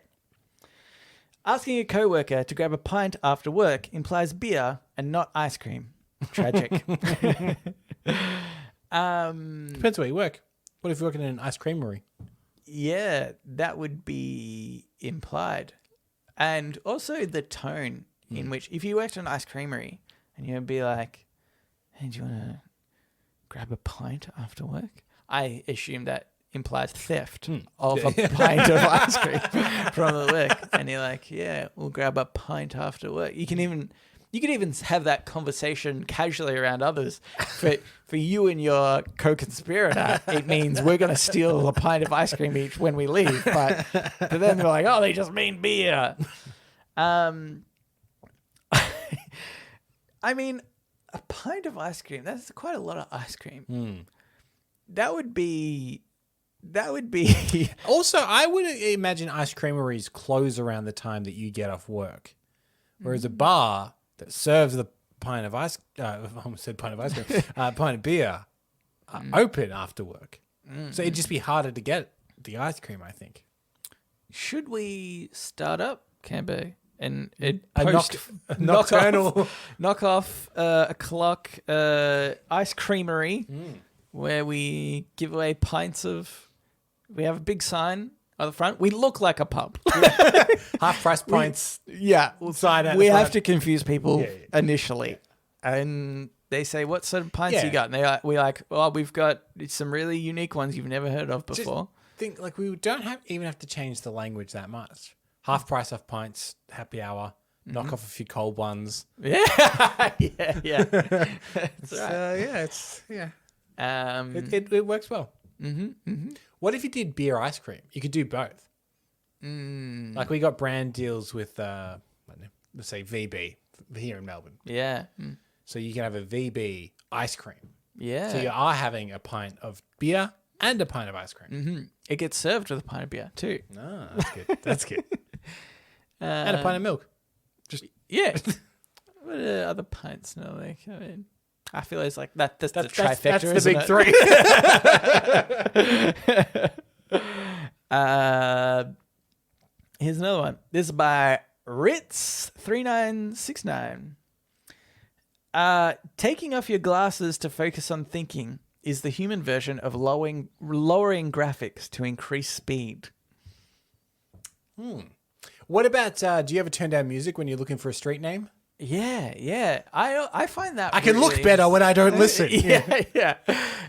Asking a coworker to grab a pint after work implies beer and not ice cream. Tragic. Depends where you work. What if you're working in an ice creamery? Yeah, that would be implied. And also the tone in which, if you worked in an ice creamery and you'd be like, hey, do you want to grab a pint after work? I assume that implies theft of a pint of ice cream from the work. And you're like, yeah, we'll grab a pint after work. You could even have that conversation casually around others. For you and your co-conspirator, it means we're going to steal a pint of ice cream each when we leave. But then we're like, oh, they just mean beer. I mean, a pint of ice cream, that's quite a lot of ice cream. That would be... Also, I would imagine ice creameries close around the time that you get off work. Whereas a bar that serves the pint of ice... I almost said pint of ice cream. Pint of beer are open after work. So it'd just be harder to get the ice cream, I think. Should we start up, Cambo? And nocturnal knock off a clock ice creamery where we give away pints of... We have a big sign on the front. We look like a pub. Half price pints. We'll sign out. We have to confuse people initially. And they say, what sort of pints you got? And we're like, well, we've got some really unique ones you've never heard of before. Think like we don't even have to change the language that much. Half price off pints, happy hour, knock off a few cold ones. Yeah. yeah. That's right. It works well. What if you did beer ice cream? You could do both. Like we got brand deals with, let's say VB here in Melbourne. Yeah. So you can have a VB ice cream. Yeah. So you are having a pint of beer and a pint of ice cream. It gets served with a pint of beer too. Ah, that's good. That's good. And a pint of milk. What are other pints smell like? I mean, I feel it's like that's the trifecta. That's the big three. Here's another one. This is by Ritz3969. Taking off your glasses to focus on thinking is the human version of lowering graphics to increase speed. What about, do you ever turn down music when you're looking for a street name? Yeah. I find that I can look better when I don't listen. Yeah.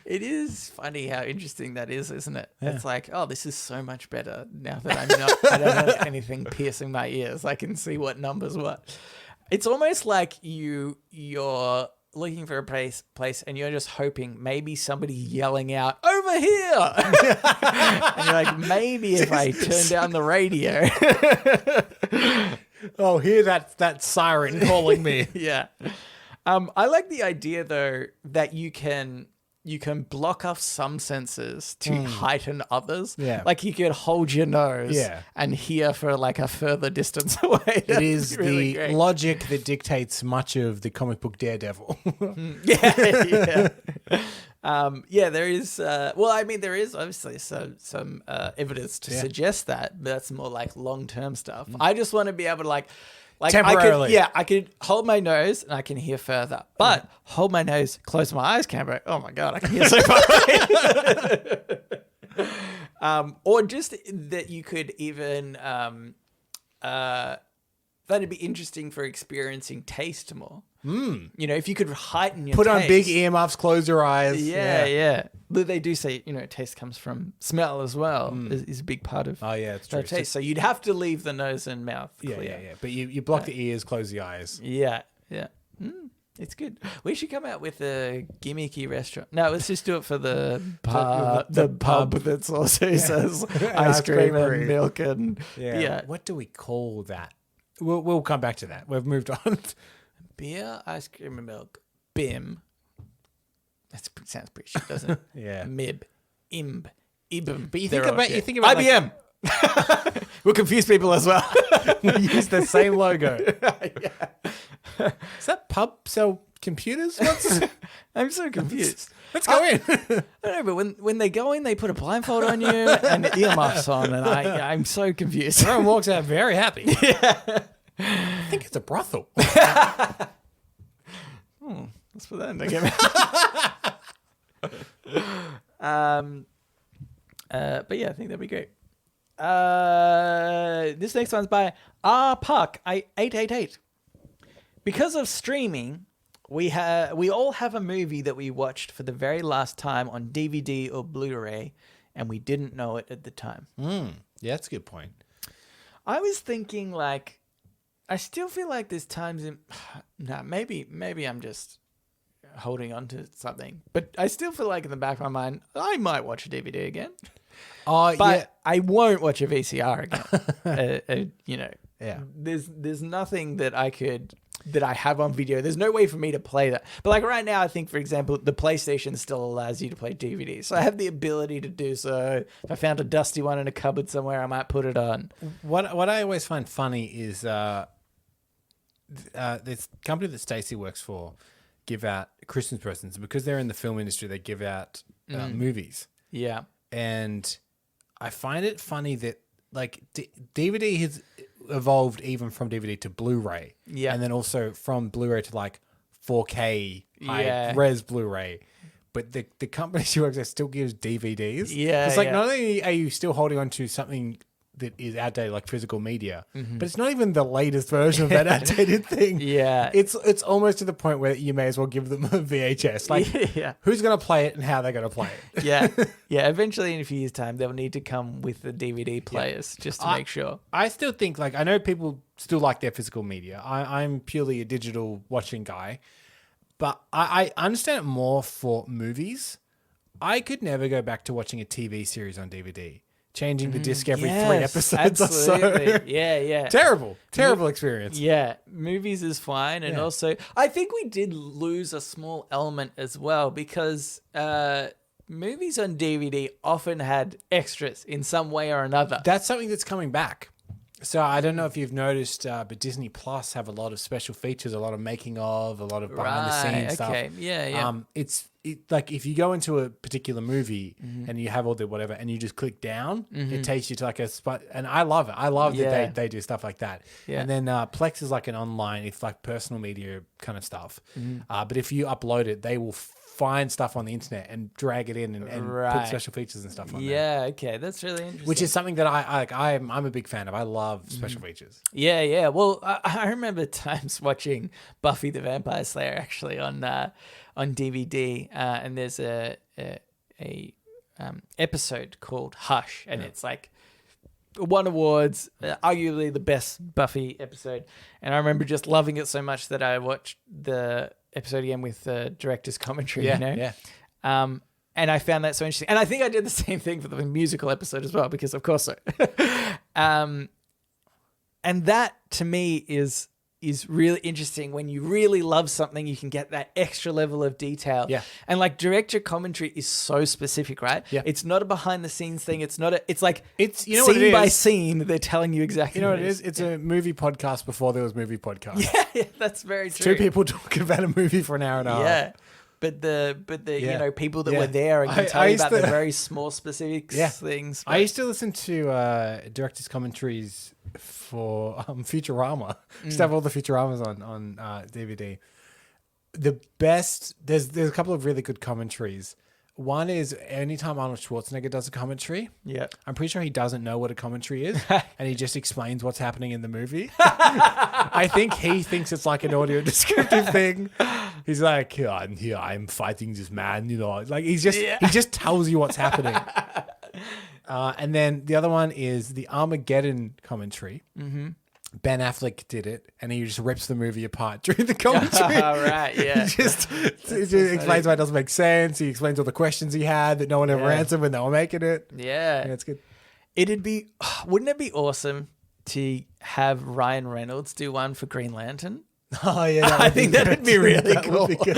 It is funny how interesting that is, isn't it? Yeah. It's like, oh, this is so much better now that I don't have anything piercing my ears. I can see what numbers what. It's almost like you're looking for a place and you're just hoping maybe somebody yelling out over here. And you're like, maybe if I turn down the radio. Oh, hear that siren calling me. Yeah. I like the idea though that you can block off some senses to heighten others. Yeah. Like you could hold your nose and hear for like a further distance away. It is really the logic that dictates much of the comic book Daredevil. Yeah. There is. There is obviously some evidence to suggest that, but that's more like long-term stuff. I just want to be able to like temporarily. I could hold my nose and I can hear further, but hold my nose, close my eyes, Cambo. Oh my God, I can hear so far. Or just that you could even, that'd be interesting for experiencing taste more. You know, if you could heighten your Put taste. on big earmuffs, close your eyes. Yeah. But they do say, taste comes from smell as well. Is a big part of it's true. taste. So you'd have to leave the nose and mouth clear. Yeah. But you block the ears, close the eyes. Yeah. It's good. We should come out with a gimmicky restaurant. No, let's just do it for the pub that also says ice cream and milk and beer. What do we call that? We'll come back to that. We've moved on. Beer, ice cream, and milk. BIM. That sounds pretty shit, doesn't it? Yeah. MIB. IMB. IBM. But you think about IBM. We'll confuse people as well. We use the same logo. Is that pub sell computers? I'm so confused. Let's go in. I don't know, but when they go in, they put a blindfold on you and earmuffs on, and I'm so confused. Everyone walks out very happy. Yeah. I think it's a brothel. Let's put that in the game. But yeah, I think that'd be great. This next one's by Puck 888. Because of streaming, we all have a movie that we watched for the very last time on DVD or Blu-ray, and we didn't know it at the time. Yeah, that's a good point. I was thinking, like, I still feel like there's times in... Nah, maybe I'm just holding on to something. But I still feel like in the back of my mind, I might watch a DVD again. Oh, But yeah. I won't watch a VCR again. Yeah. There's nothing that I have on video. There's no way for me to play that. But like right now, I think, for example, the PlayStation still allows you to play DVDs. So I have the ability to do so. If I found a dusty one in a cupboard somewhere, I might put it on. What I always find funny is this company that Stacey works for give out Christmas presents. Because they're in the film industry, they give out movies. Yeah. And I find it funny that like DVD has evolved even from DVD to Blu-ray. Yeah. And then also from Blu-ray to like 4K Yeah. res Blu-ray. But the company she works at still gives DVDs. Yeah, It's like yeah. not only are you still holding on to something that is outdated, like physical media, but it's not even the latest version of that outdated thing. Yeah. It's almost to the point where you may as well give them a VHS. Like, Yeah. who's going to play it and how they're going to play it? Yeah. Yeah. Eventually, in a few years' time, they'll need to come with the DVD players just to make sure. I still think, like, I know people still like their physical media. I'm purely a digital watching guy, but I understand it more for movies. I could never go back to watching a TV series on DVD. Changing the disc every 3 episodes absolutely. or so. Yeah. Terrible experience. Yeah, movies is fine. And also, I think we did lose a small element as well because movies on DVD often had extras in some way or another. That's something that's coming back. So I don't know if you've noticed, but Disney Plus have a lot of special features, a lot of making of, a lot of behind the scenes stuff. Okay, yeah. It's like if you go into a particular movie and you have all the whatever, and you just click down, it takes you to like a spot, and I love it. I love that they do stuff like that. Yeah. And then Plex is like an online, it's like personal media kind of stuff. But if you upload it, they will find stuff on the internet and drag it in and put special features and stuff on there. Yeah, okay, that's really interesting. Which is something that I'm a big fan of. I love special features. Yeah. Well, I remember times watching Buffy the Vampire Slayer actually on DVD, and there's a episode called Hush, and it's like won awards, arguably the best Buffy episode. And I remember just loving it so much that I watched the episode again with the director's commentary. Yeah. And I found that so interesting. And I think I did the same thing for the musical episode as well, because of course so. And that to me is really interesting. When you really love something, you can get that extra level of detail. Yeah. And like director commentary is so specific, right? Yeah. It's not a behind the scenes thing. It's like You know what it scene by is? scene, they're telling you exactly You know what it is? It's a movie podcast before there was movie podcast. Yeah, that's very true. Two people talking about a movie for an hour and a half. Yeah. But the Yeah. people that Yeah. were there and can I tell you used about the to- very small specific things. I used to listen to director's commentaries for Futurama. Just have all the Futuramas on DVD. The best, there's a couple of really good commentaries. One is anytime Arnold Schwarzenegger does a commentary, Yeah. I'm pretty sure he doesn't know what a commentary is, and he just explains what's happening in the movie. I think he thinks it's like an audio descriptive thing. He's like, yeah, and here I'm fighting this man, like he just tells you what's happening. And then the other one is the Armageddon commentary. Mm-hmm. Ben Affleck did it, and he just rips the movie apart during the commentary. All right, yeah. He just explains why it doesn't make sense. He explains all the questions he had that no one ever answered when they were making it. Yeah. Yeah, it's good. Wouldn't it be awesome to have Ryan Reynolds do one for Green Lantern? Oh yeah, I think that'd be really That cool. would be good.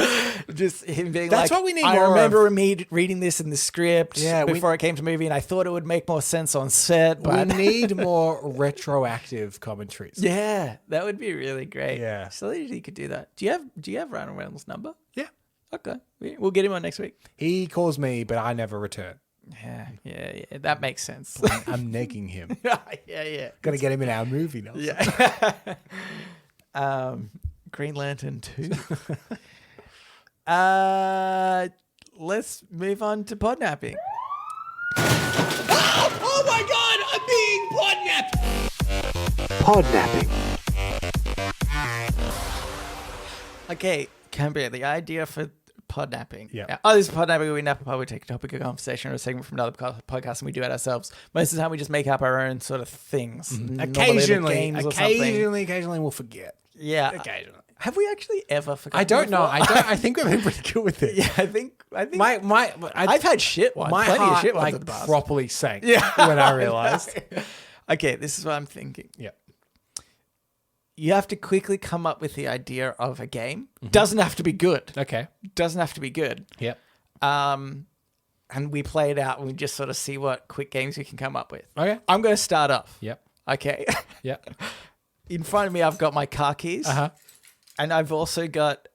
Just him being That's like, what we need I more remember me reading this in the script Yeah, before it came to movie, and I thought it would make more sense on set. But We need more retroactive commentaries. yeah, that would be really great. Yeah. So you could do that. Do you have Ryan Reynolds' number? Yeah. Okay, we'll get him on next week. He calls me, but I never return. Yeah, that makes sense. I'm negging him. yeah. Got to get him in our movie now. Yeah. Green Lantern 2. Let's move on to podnapping. Oh my God! I'm being Podnapping. Okay, Cambo, the idea for podnapping. Yeah. Oh, this is podnapping. We nap a pod. We take a topic of conversation or a segment from another podcast, and we do it ourselves. Most of the time, we just make up our own sort of things. Occasionally we'll forget. Yeah. Occasionally. Have we actually ever forgotten? I don't know. before? I think we've been pretty good with it. Yeah, I think. I've had shit ones. My Plenty heart of shit ones in the like past. properly sank Yeah. when I realized. Okay, this is what I'm thinking. Yeah. You have to quickly come up with the idea of a game. Doesn't have to be good. Okay. Doesn't have to be good. Yep. And we play it out and we just sort of see what quick games we can come up with. Okay. I'm going to start off. Yep. Okay. Yep. In front of me, I've got my car keys. Uh-huh. And I've also got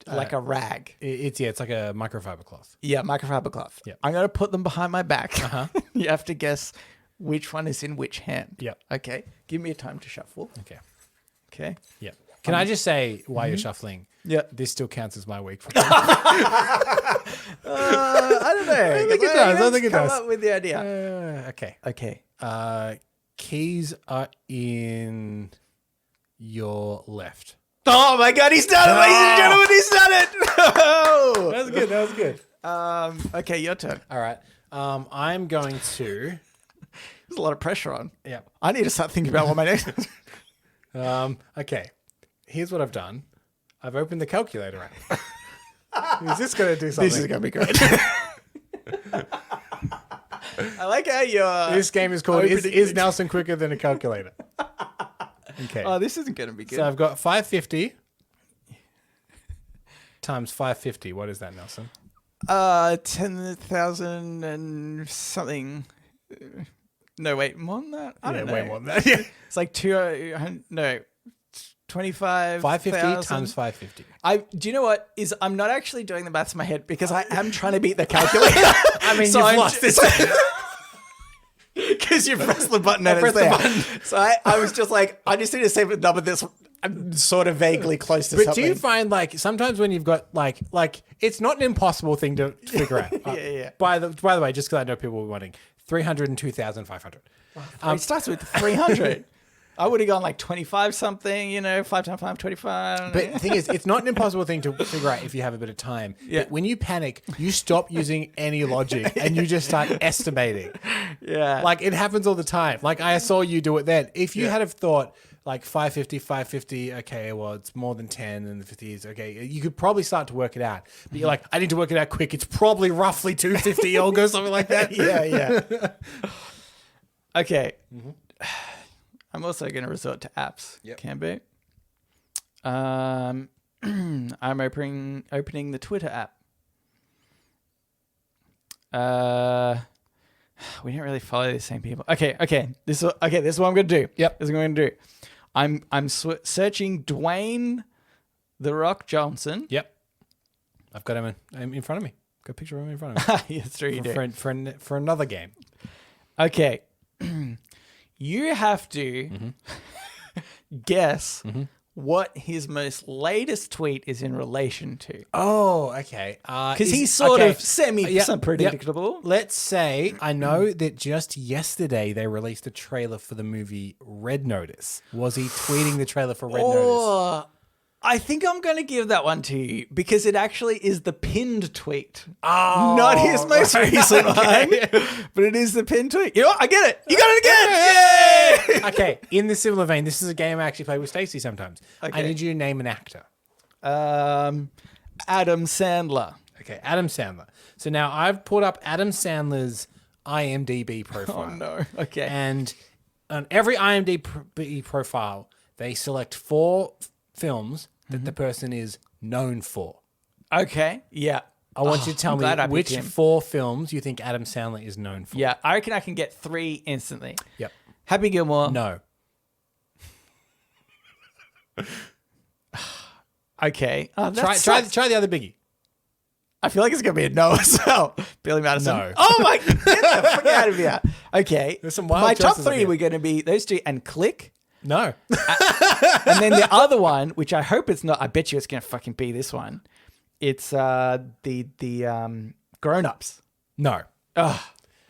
like a rag. It's like a microfiber cloth. Yeah, microfiber cloth. Yep. I'm going to put them behind my back. Uh-huh. You have to guess which one is in which hand. Yep. Okay. Give me a time to shuffle. Okay. Okay. Yep. Can I just say, while you're shuffling, this still counts as my week. I don't know. I think it does. I think it come does. up with the idea. Okay. Okay. Keys are in your left. Oh my God, he's done it, ladies and gentlemen. He's done it. No. That was good. That was good. Okay, your turn. All right. I'm going to. There's a lot of pressure on. Yeah. I need to start thinking about what my next. Okay. Here's what I've done. I've opened the calculator app. Is this going to do something? This is going to be great. I like how you're. This game is called opening Is it. Nelson Quicker Than a Calculator? Okay. Oh, this isn't going to be good. So I've got 550 times 550. What is that, Nelson? 10,000 and something. No, wait, more than that? I don't know. way more than that. Yeah. It's like 200, no, 25. 550 times 550. Do you know what? I'm not actually doing the maths in my head because I am trying to beat the calculator. I mean, you've lost this. Because you press the button and it's there. So I was just like, I just need to say the number that's sort of vaguely close to But something. do you find like sometimes when you've got like it's not an impossible thing to figure out? Yeah. By the way, just because I know people were wanting 302,500. It starts with 300. I would have gone like 25 something, 5 times 5, 25. But the thing is, it's not an impossible thing to figure out if you have a bit of time. Yeah. But when you panic, you stop using any logic and you just start estimating. Yeah. Like it happens all the time. Like I saw you do it then. If you had have thought like 550, okay, well, it's more than 10 and the 50 is okay. You could probably start to work it out. But you're like, I need to work it out quick. It's probably roughly 250 or go something like that. yeah. Okay. I'm also going to resort to apps. Yep. Cambo. I'm opening the Twitter app. We don't really follow the same people. Okay. This is what I'm going to do. Yep. This is what I'm going to do. I'm searching Dwayne The Rock Johnson. Yep. I've got him in front of me. Got a picture of him in front of me. Yes, true, you do. For another game. Okay. You have to guess what his most latest tweet is in relation to. Oh, okay. Because he's sort of semi-predictable. Let's say I know that just yesterday they released a trailer for the movie Red Notice. Was he tweeting the trailer for Red Notice? Oh, I think I'm going to give that one to you because it actually is the pinned tweet. Oh, not his most recent one, but it is the pinned tweet. You know what? I get it. You got it again. Yay! Okay, in the similar vein, this is a game I actually play with Stacey sometimes. I Okay. need you to name an actor. Adam Sandler. Okay, Adam Sandler. So now I've pulled up Adam Sandler's IMDb profile. Oh, no. Okay. And on every IMDb profile, they select 4 films that the person is known for. Okay. Yeah. I want you to tell me glad I picked which him. 4 films you think Adam Sandler is known for. Yeah. I reckon I can get 3 instantly. Yep. Happy Gilmore. No. Okay. Oh, Try the other biggie. I feel like it's going to be a no as well. Billy Madison. No. Oh my, get the fuck out of here. Okay. There's some wild My top choices 3 here. were going to be those 2 and Click. No. And then the other one, which I hope it's not, I bet you it's going to fucking be this one. It's the Grown Ups. No. Ugh.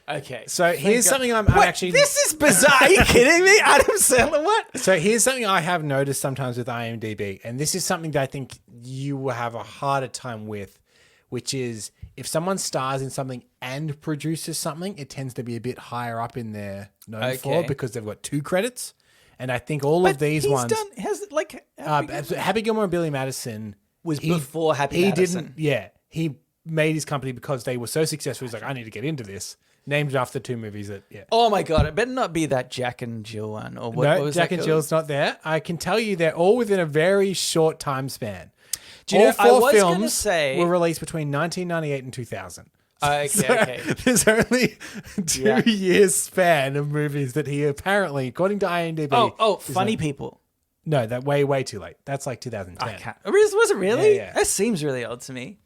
Okay. So here's something I'm What? actually. This is bizarre. Are you kidding me? Adam Sandler, what? So here's something I have noticed sometimes with IMDb, and this is something that I think you will have a harder time with, which is if someone stars in something and produces something, it tends to be a bit higher up in their known for because they've got 2 credits. And I think all of these ones, Happy Gilmore and Billy Madison was before Happy Madison. He made his company because they were so successful. He's like, I need to get into this. Named after 2 movies that, Oh my God, it better not be that Jack and Jill one. Or what, no, what was Jack that and called? Jill's not there. I can tell you they're all within a very short time span. Do you all know, I 4 was gonna films say- were released between 1998 and 2000. Okay. There's only 2 years span of movies that he apparently, according to IMDb. Funny People. No, that way too late. That's like 2010. I can't. Was it really? Yeah. That seems really odd to me.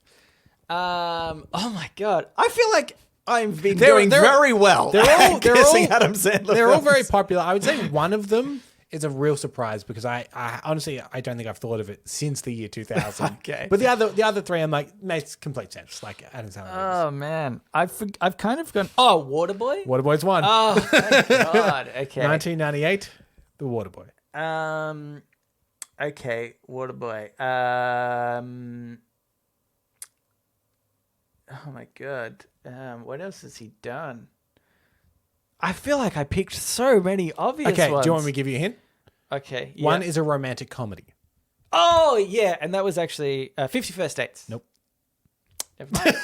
Oh my God. I feel like I've been They're- doing they're- very well. they're all- they're guessing all- Adam Sandler. They're all very films. popular. I would say one of them is a real surprise because I honestly I don't think I've thought of it since the year 2000. Okay. But the other 3 I'm like makes complete sense. Like Adam Sandler. Oh man, I've kind of gone. Oh, Waterboy. Waterboy's one. Oh thank God. Okay. 1998, The Waterboy. Okay, Waterboy. Oh my God. What else has he done? I feel like I picked so many obvious Okay, ones. do you want me to give you a hint? Okay. One yeah. is a romantic comedy. Oh yeah, and that was actually 50 First Dates. Nope. Never mind.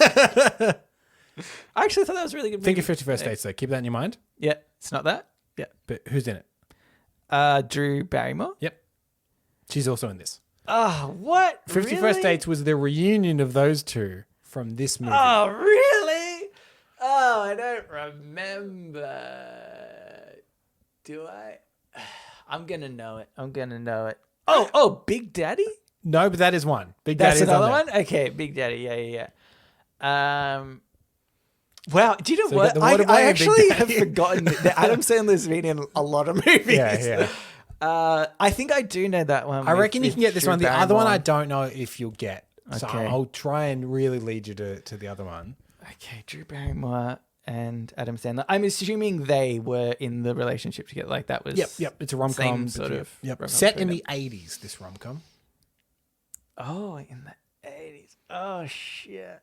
I actually thought that was a really good. Think movie. of 50 First Dates though. Keep that in your mind. Yeah, it's not that. Yeah. But who's in it? Drew Barrymore. Yep. She's also in this. Oh, what? 50 really? First Dates was the reunion of those 2 from this movie. Oh, really? Oh, I don't remember. Do I? I'm gonna know it. Oh, Big Daddy? No, but that is one. Big That's Daddy is another on there. one? Okay, Big Daddy. Yeah. Wow, do you know So you what? got the Waterboy I and Big actually have Daddy. forgotten that Adam Sandler's been in a lot of movies. Yeah. I think I do know that one. I reckon you can get this Drew one. The other one I Barrymore. don't know if you'll get. So Okay. I'll try and really lead you to the other one. Okay, Drew Barrymore and Adam Sandler. I'm assuming they were in the relationship together. Like that was. Yep. It's a rom-com. Same sort of rom-com Set in between the 80s, this rom-com. Oh, in the 80s. Oh shit.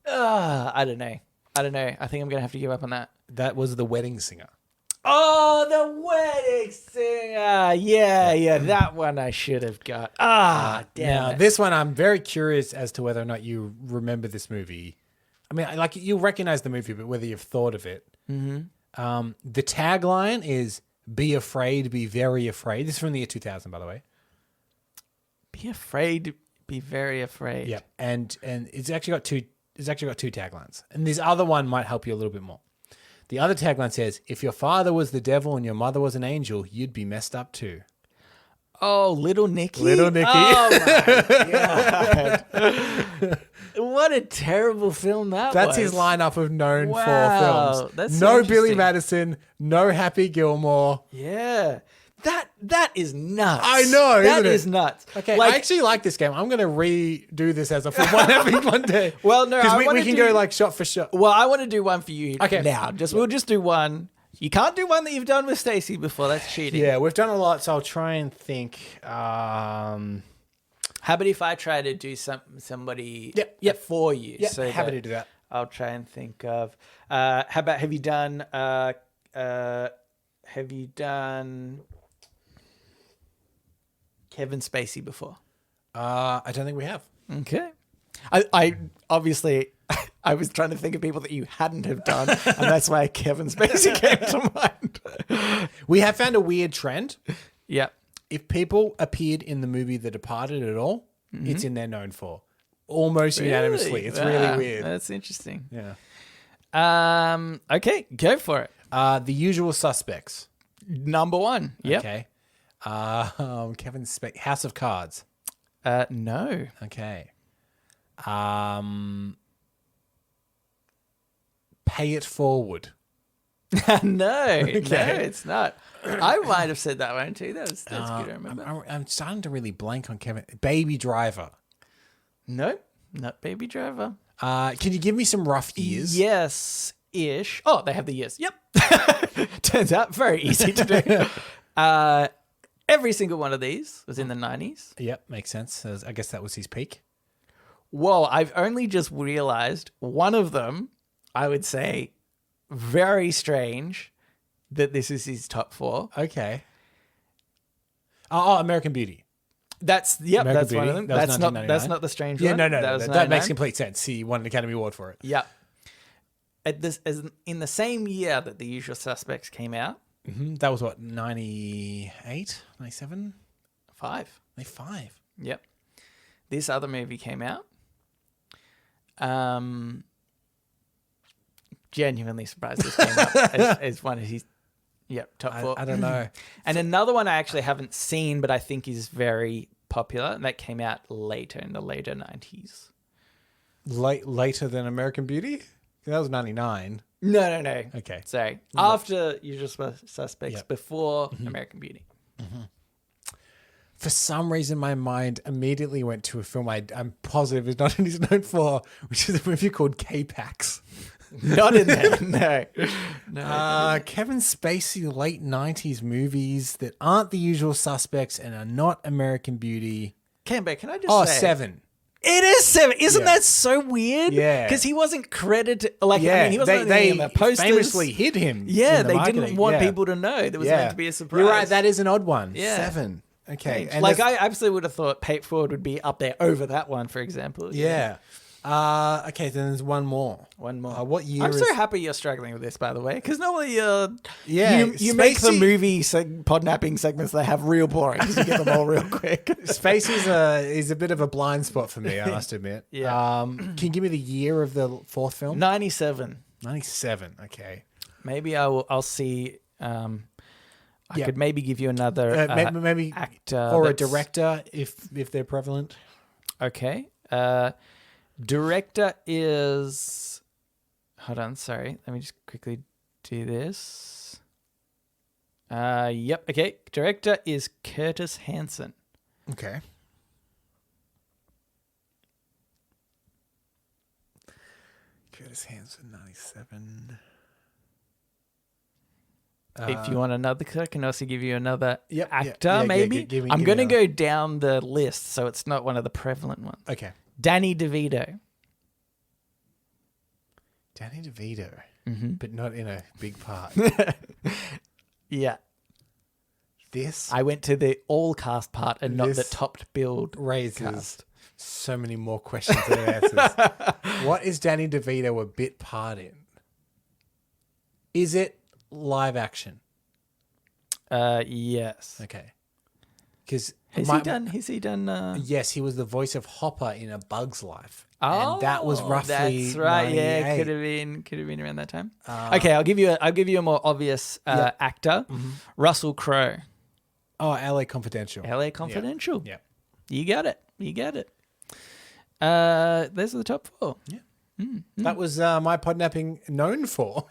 I don't know. I think I'm gonna have to give up on that. That was The Wedding Singer. Oh, the wedding singer. Yeah, that one I should have got. Damn Now, it. this one, I'm very curious as to whether or not you remember this movie. I mean, like you'll recognize the movie, but whether you've thought of it. Mm-hmm. The tagline is "Be afraid, be very afraid." This is from the year 2000, by the way. Be afraid, be very afraid. Yep, and it's actually got 2. It's actually got 2 taglines, and this other one might help you a little bit more. The other tagline says, "If your father was the devil and your mother was an angel, you'd be messed up too." Oh, Little Nicky. Little Nicky. Oh my God. What a terrible film that was. That's his lineup of known Wow, for films. that's so no Billy interesting. Madison, no Happy Gilmore. Yeah. That is nuts. I know, That isn't it? is nuts. Okay, Like, I actually like this game. I'm going to redo this as a full one day. Well, no, I because we wanna can do- go like shot for shot. well, I want to do one for you Okay. now. We'll just do one. You can't do one that you've done with Stacey before. That's cheating. Yeah, we've done a lot, so I'll try and think. How about if I try to do somebody Yep. for you? Yeah, so happy that to do that. I'll try and think of. How about have you done Kevin Spacey before? I don't think we have. Okay. I obviously I was trying to think of people that you hadn't have done, and that's why Kevin Spacey came to mind. We have found a weird trend. Yep. If people appeared in the movie The Departed at all, it's in there known for. Almost unanimously. It's really weird. That's interesting. Yeah. Okay, go for it. The Usual Suspects. Number one. Yep. Okay. Kevin Spacey. House of Cards. No. Okay. Pay It Forward. No, it's not. I might have said that one too. That's good. I remember. I'm starting to really blank on Kevin. Baby Driver. No, Not Baby Driver. Can you give me some rough years? Yes-ish. Oh, they have the years. Yep. Turns out very easy to do. Every single one of these was in the 90s. Yep, makes sense. I guess that was his peak. Well, I've only just realized one of them, I would say, very strange that this is his top 4. Okay. Oh, American Beauty. That's American that's one Beauty. of them. That was That's not the strange Yeah, one. no. was That makes 99. complete sense. He won an Academy Award for it. Yeah. In the same year that The Usual Suspects came out. Mm-hmm. That was what, 98, 97? 5. 95. Yep. This other movie came out. Genuinely surprised this came up as one of his top 4. I don't know. And another one I actually haven't seen, but I think is very popular, and that came out later in the later 90s. Later than American Beauty? That was 99. No. Okay. Sorry. After Usual Suspects, Yep. before American Beauty. For some reason, my mind immediately went to a film I'm positive is not in his known for, which is a movie called K-Pax. Not in there, no. Kevin Spacey late 90s movies that aren't The Usual Suspects and are not American Beauty. Cambo, can I just say? 7. It is 7. Isn't Yeah. that so weird? Yeah. Because he wasn't credited. Like, Yeah, I mean, he wasn't they in the posters. famously hid him. Yeah, in the they marketing. didn't want Yeah. people to know. There was Yeah. meant to be a surprise. You're right, that is an odd one. Yeah. 7. Okay. And like, there's- I absolutely would have thought Pay It Forward would be up there over that one, for example. Yeah. Okay, then there's one more. One more. What year I'm is... so happy you're struggling with this, by the way, because normally Yeah, you make the Spacey- movie podnapping segments they have real boring because you get them all real quick. Spacey's is a bit of a blind spot for me, I must admit. Yeah. Can you give me the year of the 4th film? 97. 97. Okay. Maybe I'll see. I Yeah. could maybe give you another Maybe actor or a that's- director if they're prevalent. Okay. Director is. Hold on. Sorry. Let me just quickly do this. Yep. Okay. Director is Curtis Hanson. Okay. Curtis Hanson, 97. If you want another, I can also give you another Yep, yeah, actor, yeah, maybe. give me I'm going to another. go down the list, so it's not one of the prevalent ones. Okay. Danny DeVito. Danny DeVito, Mm-hmm. but not in a big part. Yeah. This I went to the all cast part and not the This topped build raises cast. so many more questions than it answers. What is Danny DeVito a bit part in? Is it live action? Yes. Okay. Because Has he done? Yes, he was the voice of Hopper in A Bug's Life. Oh, and that was roughly That's right. Yeah, 98. could have been around that time. Okay, I'll give you a more obvious actor, Russell Crowe. Oh, LA Confidential. L.A. Confidential. Yeah. You got it. Those are the top 4. Yeah. That was my podnapping known for.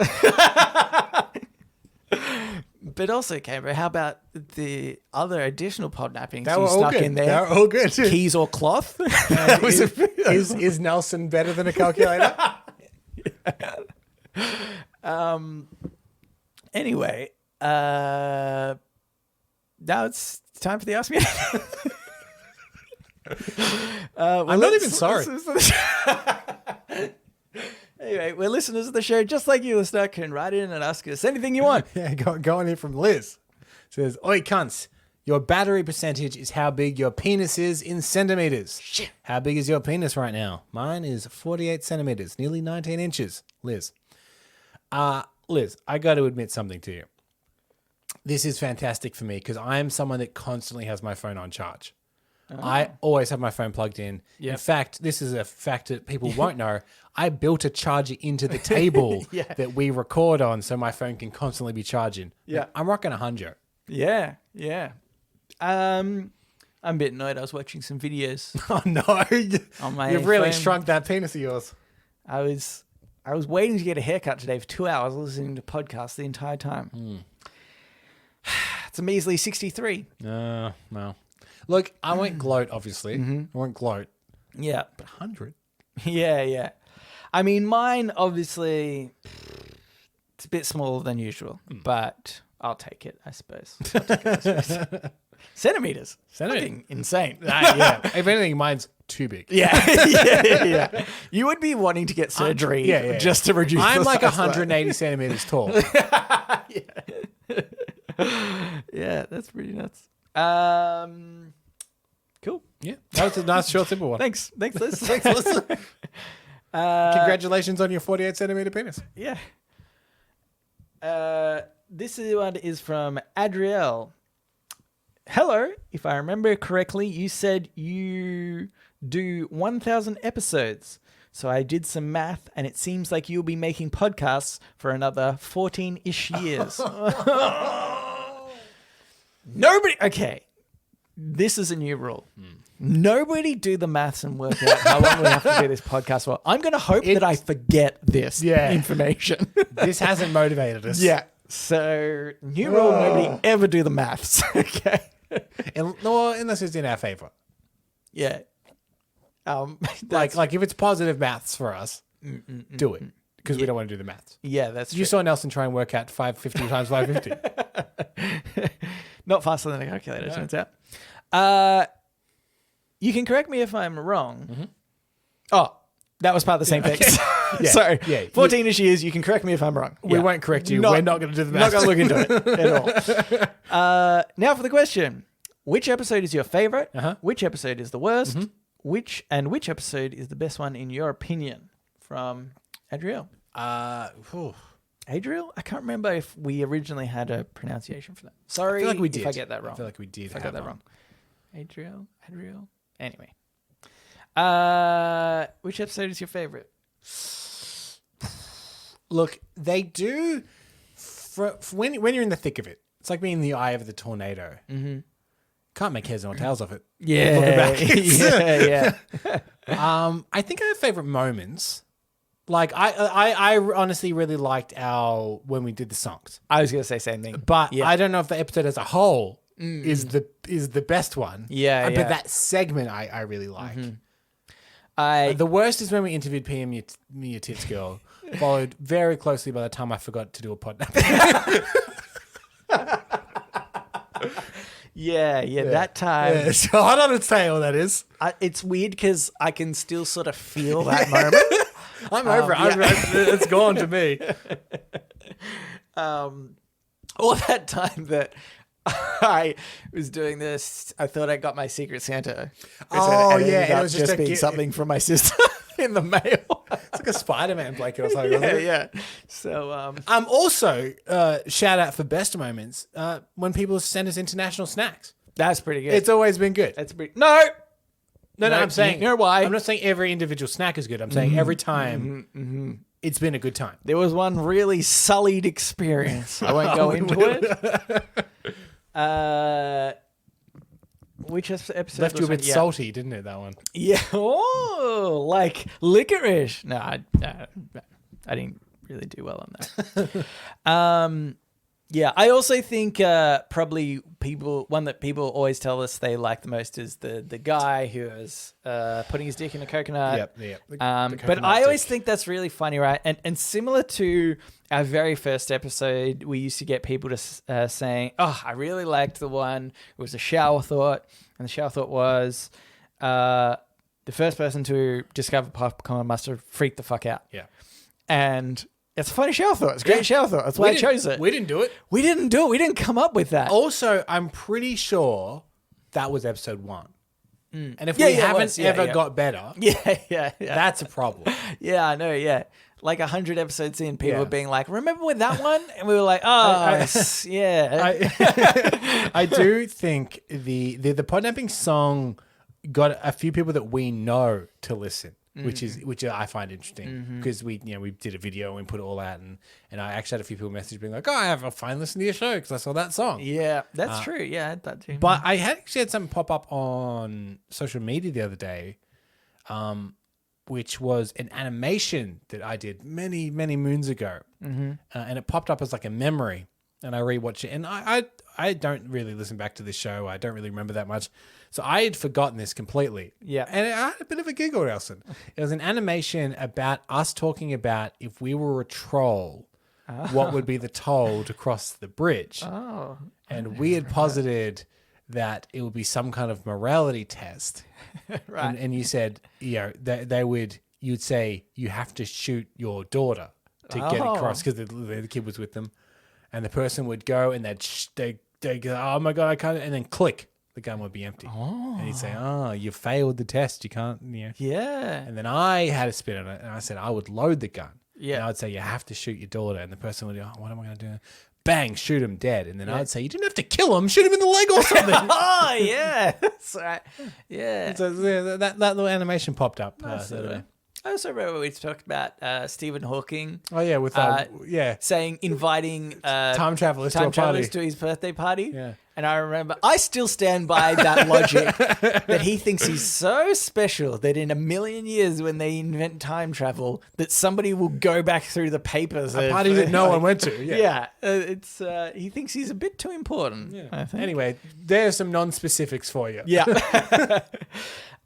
But also, Cambo, how about the other additional podnappings They you were all stuck good. in They there? were all good. Keys or cloth? That was Is Nelson better than a calculator? Anyway, now it's time for the Ask Me Anything. I'm not even sorry. Anyway, we're listeners of the show, just like you, listener, can write in and ask us anything you want. Yeah, go on here from Liz. Says, oi cunts, your battery percentage is how big your penis is in centimeters. Shit. How big is your penis right now? Mine is 48 centimeters, nearly 19 inches. Liz. Liz, I got to admit something to you. This is fantastic for me because I am someone that constantly has my phone on charge. I always have my phone plugged in. Yep. In fact, this is a fact that people won't know. I built a charger into the table Yeah. that we record on so my phone can constantly be charging. Yeah. I'm rocking 100. Yeah. I'm a bit annoyed. I was watching some videos. Oh, no. On my You've really phone. shrunk that penis of yours. I was waiting to get a haircut today for 2 hours, listening to podcasts the entire time. It's a measly 63. No. Look, I won't gloat, obviously. I won't gloat. Yeah. But 100? Yeah. I mean, mine, obviously, it's a bit smaller than usual, but I'll take it, I suppose. Centimeters. Fucking insane. Yeah. If anything, mine's too big. Yeah. You would be wanting to get surgery just to reduce I'm the like size 180 centimeters tall. Yeah, that's pretty nuts. Cool. Yeah. That was a nice, short, simple one. Thanks, Liz. Thanks, Liz. Congratulations on your 48 centimeter penis. Yeah. This one is from Adriel. Hello, if I remember correctly, you said you do 1,000 episodes. So I did some math, and it seems like you'll be making podcasts for another 14-ish years. Nobody... Okay, this is a new rule. Nobody do the maths and work out how long we have to do this podcast for. I'm going to hope that I forget this information. This hasn't motivated us. Yeah. So, new rule, nobody ever do the maths. Okay. Unless it's in our favor. Yeah. Like if it's positive maths for us, do it. Because we don't want to do the maths. Yeah, that's true. You saw Nelson try and work out 550 times 550. Not faster than a calculator, turns out. You can correct me if I'm wrong. Mm-hmm. Oh, that was part of the same thing. Sorry. 14-ish years, you can correct me if I'm wrong. We won't correct you. We're not going to do the math. Not going to look into it at all. Now for the question. Which episode is your favorite? Which episode is the worst? Which episode is the best one in your opinion? From Adriel. Adriel? I can't remember if we originally had a pronunciation for that. Sorry I feel like we did. if I get that wrong. I feel like we did. If I got that wrong. Adriel? Anyway. Which episode is your favorite? Look, they do... when you're in the thick of it, it's like being in the eye of the tornado. Mm-hmm. Can't make heads nor tails of it. Yeah. Looking back. Yeah. I think I have favorite moments. Like, I honestly really liked when we did the songs. I was going to say same thing. But I don't know if the episode as a whole is the best one. Yeah, But that segment I really like. Mm-hmm. The worst is when we interviewed PM Your Tits Girl, followed very closely by the time I forgot to do a podnapping. Yeah, that time. Yeah, so I don't say what that is. It's weird because I can still sort of feel that moment. I'm over it. It's gone to me. All that time that I was doing this, I thought I got my Secret Santa. And it was just being something from my sister in the mail. It's like a Spider-Man blanket or something. Yeah. So, also, shout out for best moments when people send us international snacks. That's pretty good. It's always been good. No, I'm saying. You know why? I'm not saying every individual snack is good. I'm saying every time it's been a good time. There was one really sullied experience. I won't go into it. Which episode left you a bit salty, didn't it? That one. Yeah. Oh, like licorice. No, I didn't really do well on that. Yeah, I also think probably one that people always tell us they like the most is the guy who is putting his dick in a coconut. Yep. But I always think that's really funny, right? And similar to our very first episode, we used to get people to saying, "Oh, I really liked the one. It was a shower thought," and the shower thought was the first person to discover popcorn must have freaked the fuck out. Yeah, and it's a funny show thought. It's a great show thought. That's why I chose it. We didn't do it. We didn't come up with that. Also, I'm pretty sure that was episode 1. And if we haven't ever got better, that's a problem. Yeah, I know, yeah. Like 100 episodes in, people being like, remember with that one? And we were like, oh, yeah. I do think the Podnapping song got a few people that we know to listen. Which I find interesting because we did a video and we put it all out and I actually had a few people message being like, oh, I have a fine listen to your show because I saw that song. Yeah, that's true. Yeah, I had that too. But I actually had something pop up on social media the other day, which was an animation that I did many, many moons ago, and it popped up as like a memory, and I rewatched it, and I I don't really listen back to this show. I don't really remember that much. So I had forgotten this completely. Yeah. And I had a bit of a giggle, Nelson. It was an animation about us talking about if we were a troll, what would be the toll to cross the bridge. Oh. And we had posited that it would be some kind of morality test. Right. And you said, you'd say you have to shoot your daughter to get across because the kid was with them. And the person would go and they'd go, oh my God, I can't. And then click, the gun would be empty. Oh. And he'd say, oh, you failed the test. You can't, Yeah. And then I had a spin on it and I said, I would load the gun. Yeah. And I would say, you have to shoot your daughter. And the person would go, oh, what am I going to do? Bang, shoot him dead. And then I'd say, you didn't have to kill him. Shoot him in the leg or something. Oh, yeah. That's right. Yeah. So that little animation popped up. I also remember we talked about Stephen Hawking. Oh, yeah. With inviting time travelers to a party. travelers to his birthday party. Yeah. And I remember, I still stand by that logic that he thinks he's so special that in a million years when they invent time travel, that somebody will go back through the papers. A party that no one went to. Yeah. He thinks he's a bit too important. Yeah. I think. Anyway, there's some non-specifics for you. Yeah.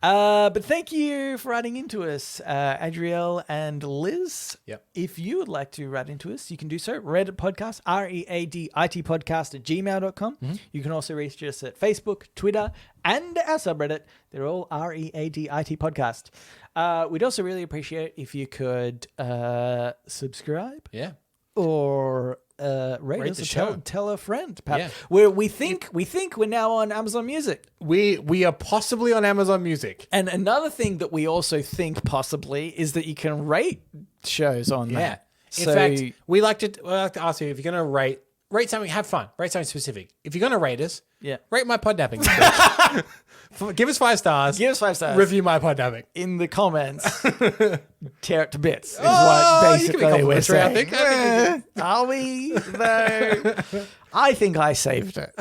But thank you for writing into us, Adrielle and Liz. Yep. If you would like to write into us, you can do so. readitpodcast, readitpodcast @gmail.com. Mm-hmm. You can also reach us at Facebook, Twitter, and our subreddit. They're all READIT podcast. We'd also really appreciate if you could subscribe. Yeah. Or rate us the or show. tell a friend. Perhaps. Yeah. Where we think we're now on Amazon Music. We are possibly on Amazon Music. And another thing that we also think possibly is that you can rate shows on that. In fact, we like to ask you if you're going to rate something, have fun. Rate something specific. If you're going to rate us, rate my Podnapping. Give us 5 stars. Give us 5 stars. Review my Podnapping. In the comments, tear it to bits is what basically we're saying. Are we, though? I think I saved it.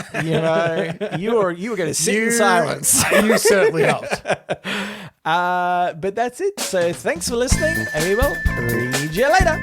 You were going to sit in silence. You certainly helped. But that's it. So thanks for listening, and we will read you later.